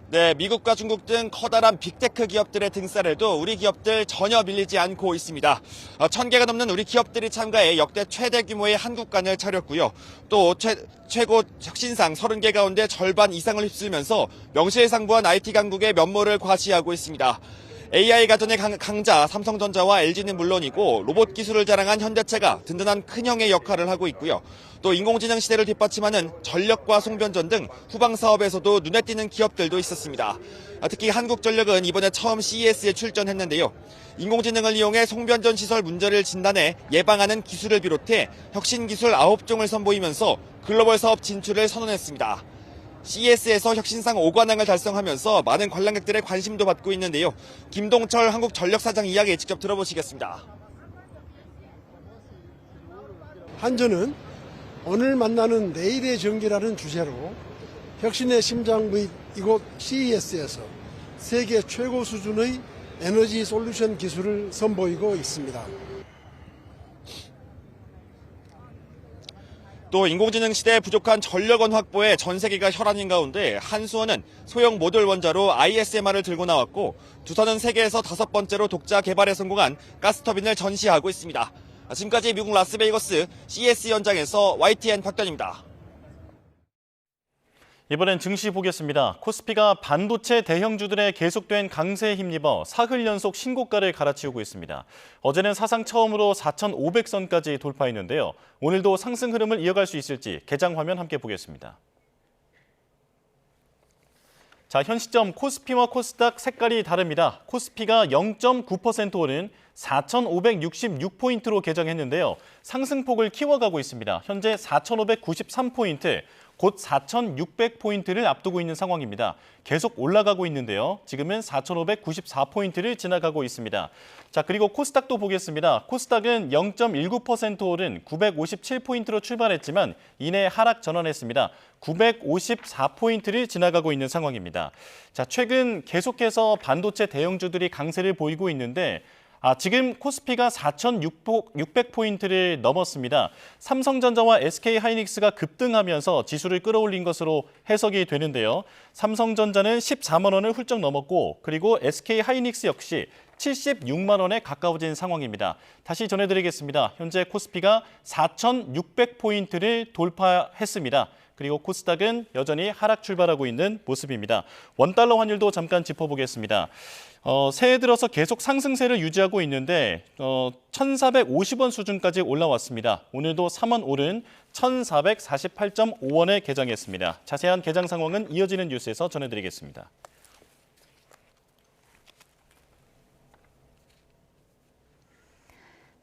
네, 미국과 중국 등 커다란 빅테크 기업들의 등살에도 우리 기업들 전혀 밀리지 않고 있습니다. 1,000개가 넘는 우리 기업들이 참가해 역대 최대 규모의 한국관을 차렸고요. 또 최고 혁신상 30개 가운데 절반 이상을 휩쓸면서 명실상부한 IT 강국의 면모를 과시하고 있습니다. AI 가전의 강자 삼성전자와 LG는 물론이고 로봇 기술을 자랑한 현대차가 든든한 큰형의 역할을 하고 있고요. 또 인공지능 시대를 뒷받침하는 전력과 송변전 등 후방 사업에서도 눈에 띄는 기업들도 있었습니다. 특히 한국전력은 이번에 처음 CES에 출전했는데요. 인공지능을 이용해 송변전 시설 문제를 진단해 예방하는 기술을 비롯해 혁신 기술 9종을 선보이면서 글로벌 사업 진출을 선언했습니다. CES에서 혁신상 5관왕을 달성하면서 많은 관람객들의 관심도 받고 있는데요. 김동철 한국전력사장 이야기 직접 들어보시겠습니다. 한전은 오늘 만나는 내일의 전기라는 주제로 혁신의 심장부인 이곳 CES에서 세계 최고 수준의 에너지 솔루션 기술을 선보이고 있습니다. 또 인공지능 시대에 부족한 전력원 확보에 전 세계가 혈안인 가운데 한수원은 소형 모듈 원자로 ISMR을 들고 나왔고 두산은 세계에서 5번째로 독자 개발에 성공한 가스터빈을 전시하고 있습니다. 지금까지 미국 라스베이거스 CES 현장에서 YTN 박단입니다. 이번엔 증시 보겠습니다. 코스피가 반도체 대형주들의 계속된 강세에 힘입어 사흘 연속 신고가를 갈아치우고 있습니다. 어제는 사상 처음으로 4,500선까지 돌파했는데요. 오늘도 상승 흐름을 이어갈 수 있을지 개장 화면 함께 보겠습니다. 자, 현 시점 코스피와 코스닥 색깔이 다릅니다. 코스피가 0.9% 오른 4,566포인트로 개장했는데요. 상승폭을 키워가고 있습니다. 현재 4,593포인트, 곧 4,600포인트를 앞두고 있는 상황입니다. 계속 올라가고 있는데요. 지금은 4,594포인트를 지나가고 있습니다. 자, 그리고 코스닥도 보겠습니다. 코스닥은 0.19% 오른 957포인트로 출발했지만 이내 하락 전환했습니다. 954포인트를 지나가고 있는 상황입니다. 자, 최근 계속해서 반도체 대형주들이 강세를 보이고 있는데 지금 코스피가 4,600포인트를 넘었습니다. 삼성전자와 SK하이닉스가 급등하면서 지수를 끌어올린 것으로 해석이 되는데요. 삼성전자는 14만 원을 훌쩍 넘었고 그리고 SK하이닉스 역시 76만 원에 가까워진 상황입니다. 다시 전해드리겠습니다. 현재 코스피가 4,600포인트를 돌파했습니다. 그리고 코스닥은 여전히 하락 출발하고 있는 모습입니다. 원달러 환율도 잠깐 짚어보겠습니다. 새해 들어서 계속 상승세를 유지하고 있는데 1,450원 수준까지 올라왔습니다. 오늘도 3원 오른 1,448.5원에 개장했습니다. 자세한 개장 상황은 이어지는 뉴스에서 전해드리겠습니다.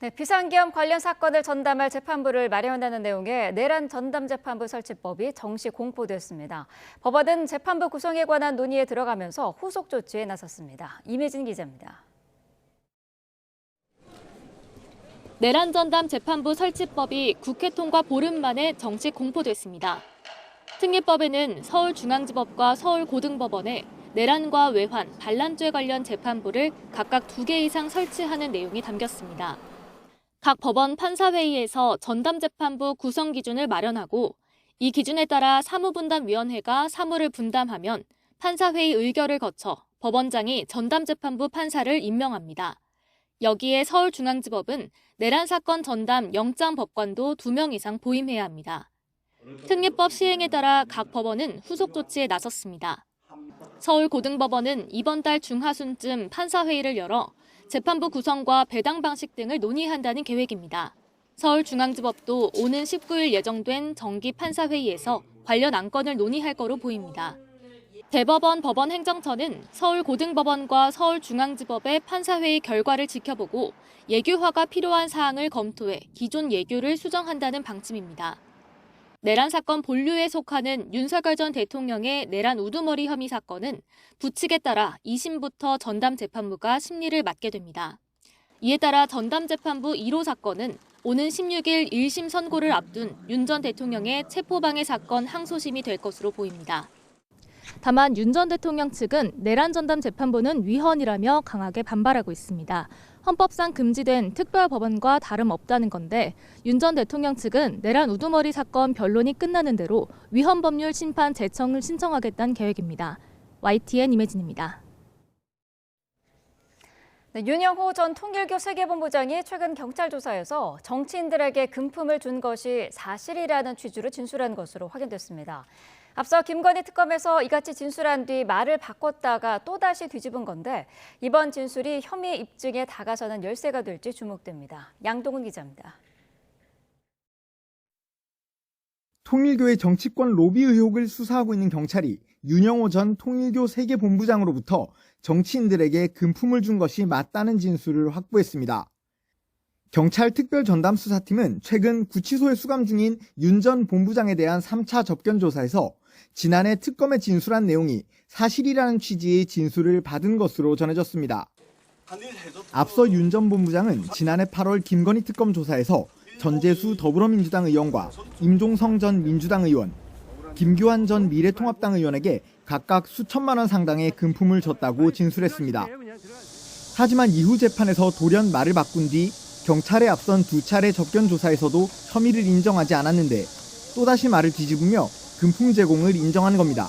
네, 비상계엄 관련 사건을 전담할 재판부를 마련하는 내용의 내란 전담 재판부 설치법이 정식 공포됐습니다. 법원은 재판부 구성에 관한 논의에 들어가면서 후속 조치에 나섰습니다. 임혜진 기자입니다. 내란 전담 재판부 설치법이 국회 통과 보름 만에 정식 공포됐습니다. 특례법에는 서울중앙지법과 서울고등법원에 내란과 외환, 반란죄 관련 재판부를 각각 2개 이상 설치하는 내용이 담겼습니다. 각 법원 판사회의에서 전담재판부 구성 기준을 마련하고 이 기준에 따라 사무분담위원회가 사무를 분담하면 판사회의 의결을 거쳐 법원장이 전담재판부 판사를 임명합니다. 여기에 서울중앙지법은 내란사건 전담 영장법관도 2명 이상 보임해야 합니다. 특례법 시행에 따라 각 법원은 후속 조치에 나섰습니다. 서울고등법원은 이번 달 중하순쯤 판사회의를 열어 재판부 구성과 배당 방식 등을 논의한다는 계획입니다. 서울중앙지법도 오는 19일 예정된 정기 판사회의에서 관련 안건을 논의할 거로 보입니다. 대법원 법원행정처는 서울고등법원과 서울중앙지법의 판사회의 결과를 지켜보고 예규화가 필요한 사항을 검토해 기존 예규를 수정한다는 방침입니다. 내란 사건 본류에 속하는 윤석열 전 대통령의 내란 우두머리 혐의 사건은 부칙에 따라 2심부터 전담재판부가 심리를 맡게 됩니다. 이에 따라 전담재판부 1호 사건은 오는 16일 1심 선고를 앞둔 윤 전 대통령의 체포방해 사건 항소심이 될 것으로 보입니다. 다만 윤 전 대통령 측은 내란 전담 재판부는 위헌이라며 강하게 반발하고 있습니다. 헌법상 금지된 특별법원과 다름없다는 건데 윤 전 대통령 측은 내란 우두머리 사건 변론이 끝나는 대로 위헌법률 심판 재청을 신청하겠다는 계획입니다. YTN 임혜진입니다. 네, 윤영호 전 통일교 세계본부장이 최근 경찰 조사에서 정치인들에게 금품을 준 것이 사실이라는 취지로 진술한 것으로 확인됐습니다. 앞서 김건희 특검에서 이같이 진술한 뒤 말을 바꿨다가 또다시 뒤집은 건데 이번 진술이 혐의 입증에 다가서는 열쇠가 될지 주목됩니다. 양동훈 기자입니다. 통일교의 정치권 로비 의혹을 수사하고 있는 경찰이 윤영호 전 통일교 세계본부장으로부터 정치인들에게 금품을 준 것이 맞다는 진술을 확보했습니다. 경찰 특별전담수사팀은 최근 구치소에 수감 중인 윤 전 본부장에 대한 3차 접견 조사에서 지난해 특검에 진술한 내용이 사실이라는 취지의 진술을 받은 것으로 전해졌습니다. 앞서 윤 전 본부장은 지난해 8월 김건희 특검 조사에서 전재수 더불어민주당 의원과 임종성 전 민주당 의원, 김규환 전 미래통합당 의원에게 각각 수천만 원 상당의 금품을 줬다고 진술했습니다. 하지만 이후 재판에서 돌연 말을 바꾼 뒤 경찰에 앞선 두 차례 접견 조사에서도 혐의를 인정하지 않았는데 또다시 말을 뒤집으며 금품 제공을 인정한 겁니다.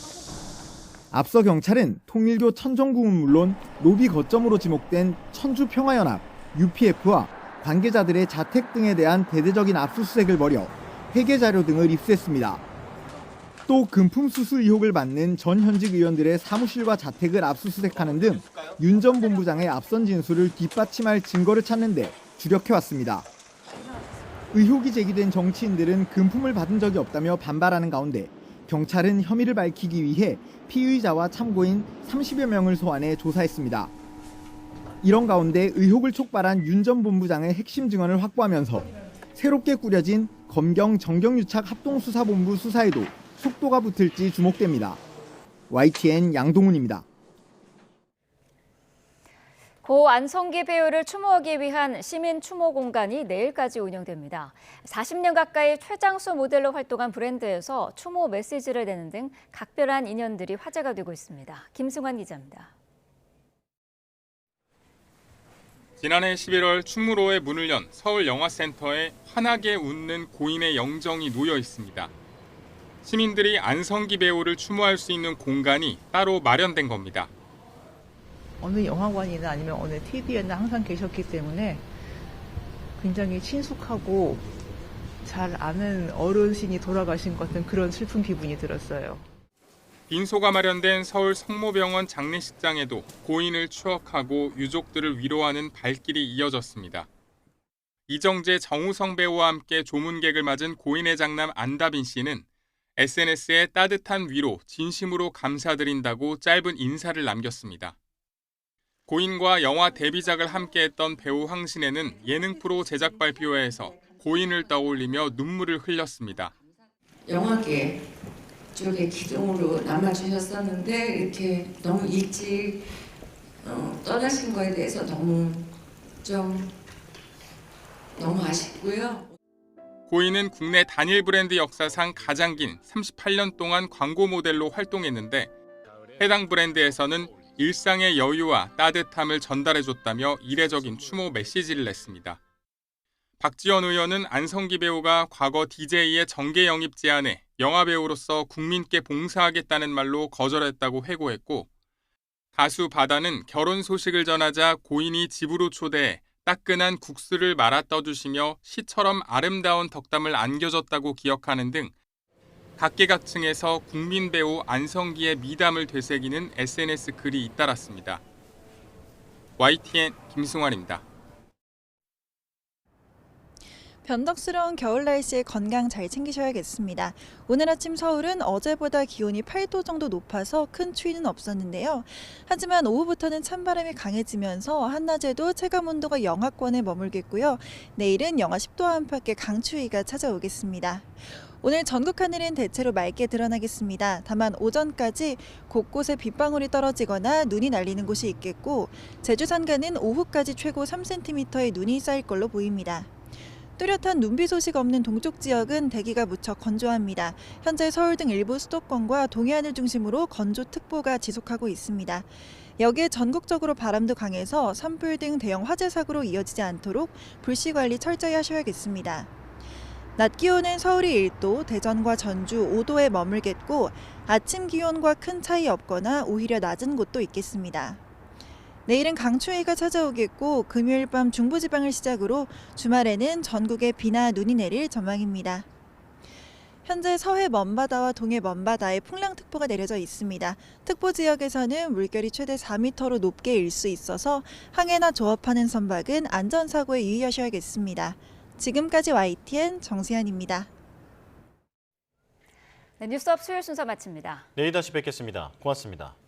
앞서 경찰은 통일교 천정궁은 물론 로비 거점으로 지목된 천주평화연합, UPF와 관계자들의 자택 등에 대한 대대적인 압수수색을 벌여 회계 자료 등을 입수했습니다. 또 금품 수수 의혹을 받는 전 현직 의원들의 사무실과 자택을 압수수색하는 등 윤 전 본부장의 앞선 진술을 뒷받침할 증거를 찾는 데 주력해왔습니다. 의혹이 제기된 정치인들은 금품을 받은 적이 없다며 반발하는 가운데 경찰은 혐의를 밝히기 위해 피의자와 참고인 30여 명을 소환해 조사했습니다. 이런 가운데 의혹을 촉발한 윤 전 본부장의 핵심 증언을 확보하면서 새롭게 꾸려진 검경 정경유착 합동수사본부 수사에도 속도가 붙을지 주목됩니다. YTN 양동훈입니다. 고 안성기 배우를 추모하기 위한 시민 추모 공간이 내일까지 운영됩니다. 40년 가까이 최장수 모델로 활동한 브랜드에서 추모 메시지를 내는 등 각별한 인연들이 화제가 되고 있습니다. 김승환 기자입니다. 지난해 11월 충무로에 문을 연 서울영화센터에 환하게 웃는 고인의 영정이 놓여 있습니다. 시민들이 안성기 배우를 추모할 수 있는 공간이 따로 마련된 겁니다. 어느 영화관이나 아니면 어느 TV에나 항상 계셨기 때문에 굉장히 친숙하고 잘 아는 어르신이 돌아가신 것 같은 그런 슬픈 기분이 들었어요. 빈소가 마련된 서울 성모병원 장례식장에도 고인을 추억하고 유족들을 위로하는 발길이 이어졌습니다. 이정재, 정우성 배우와 함께 조문객을 맞은 고인의 장남 안다빈 씨는 SNS에 따뜻한 위로, 진심으로 감사드린다고 짧은 인사를 남겼습니다. 고인과 영화 데뷔작을 함께했던 배우 황신혜는 예능 프로 제작 발표회에서 고인을 떠올리며 눈물을 흘렸습니다. 영화계 쪽에 기둥으로 남아주셨었는데 이렇게 너무 일찍 떠나신 거에 대해서 너무 아쉽고요. 고인은 국내 단일 브랜드 역사상 가장 긴 38년 동안 광고 모델로 활동했는데 해당 브랜드에서는 일상의 여유와 따뜻함을 전달해줬다며 이례적인 추모 메시지를 냈습니다. 박지원 의원은 안성기 배우가 과거 DJ의 정계 영입 제안에 영화배우로서 국민께 봉사하겠다는 말로 거절했다고 회고했고, 가수 바다는 결혼 소식을 전하자 고인이 집으로 초대해 따끈한 국수를 말아 떠주시며 시처럼 아름다운 덕담을 안겨줬다고 기억하는 등 각계각층에서 국민 배우 안성기의 미담을 되새기는 SNS 글이 잇따랐습니다. YTN 김승환입니다. 변덕스러운 겨울 날씨에 건강 잘 챙기셔야겠습니다. 오늘 아침 서울은 어제보다 기온이 8도 정도 높아서 큰 추위는 없었는데요. 하지만 오후부터는 찬바람이 강해지면서 한낮에도 체감온도가 영하권에 머물겠고요. 내일은 영하 10도 안팎의 강추위가 찾아오겠습니다. 오늘 전국 하늘은 대체로 맑게 드러나겠습니다. 다만 오전까지 곳곳에 빗방울이 떨어지거나 눈이 날리는 곳이 있겠고 제주 산간은 오후까지 최고 3cm의 눈이 쌓일 걸로 보입니다. 뚜렷한 눈비 소식 없는 동쪽 지역은 대기가 무척 건조합니다. 현재 서울 등 일부 수도권과 동해안을 중심으로 건조특보가 지속하고 있습니다. 여기에 전국적으로 바람도 강해서 산불 등 대형 화재 사고로 이어지지 않도록 불씨 관리 철저히 하셔야겠습니다. 낮 기온은 서울이 1도, 대전과 전주 5도에 머물겠고 아침 기온과 큰 차이 없거나 오히려 낮은 곳도 있겠습니다. 내일은 강추위가 찾아오겠고 금요일 밤 중부지방을 시작으로 주말에는 전국에 비나 눈이 내릴 전망입니다. 현재 서해 먼바다와 동해 먼바다에 풍랑특보가 내려져 있습니다. 특보 지역에서는 물결이 최대 4m로 높게 일 수 있어서 항해나 조업하는 선박은 안전사고에 유의하셔야겠습니다. 지금까지 YTN 정세현입니다. 네, 뉴스업 수요일 순서 마칩니다. 내일 다시 뵙겠습니다. 고맙습니다.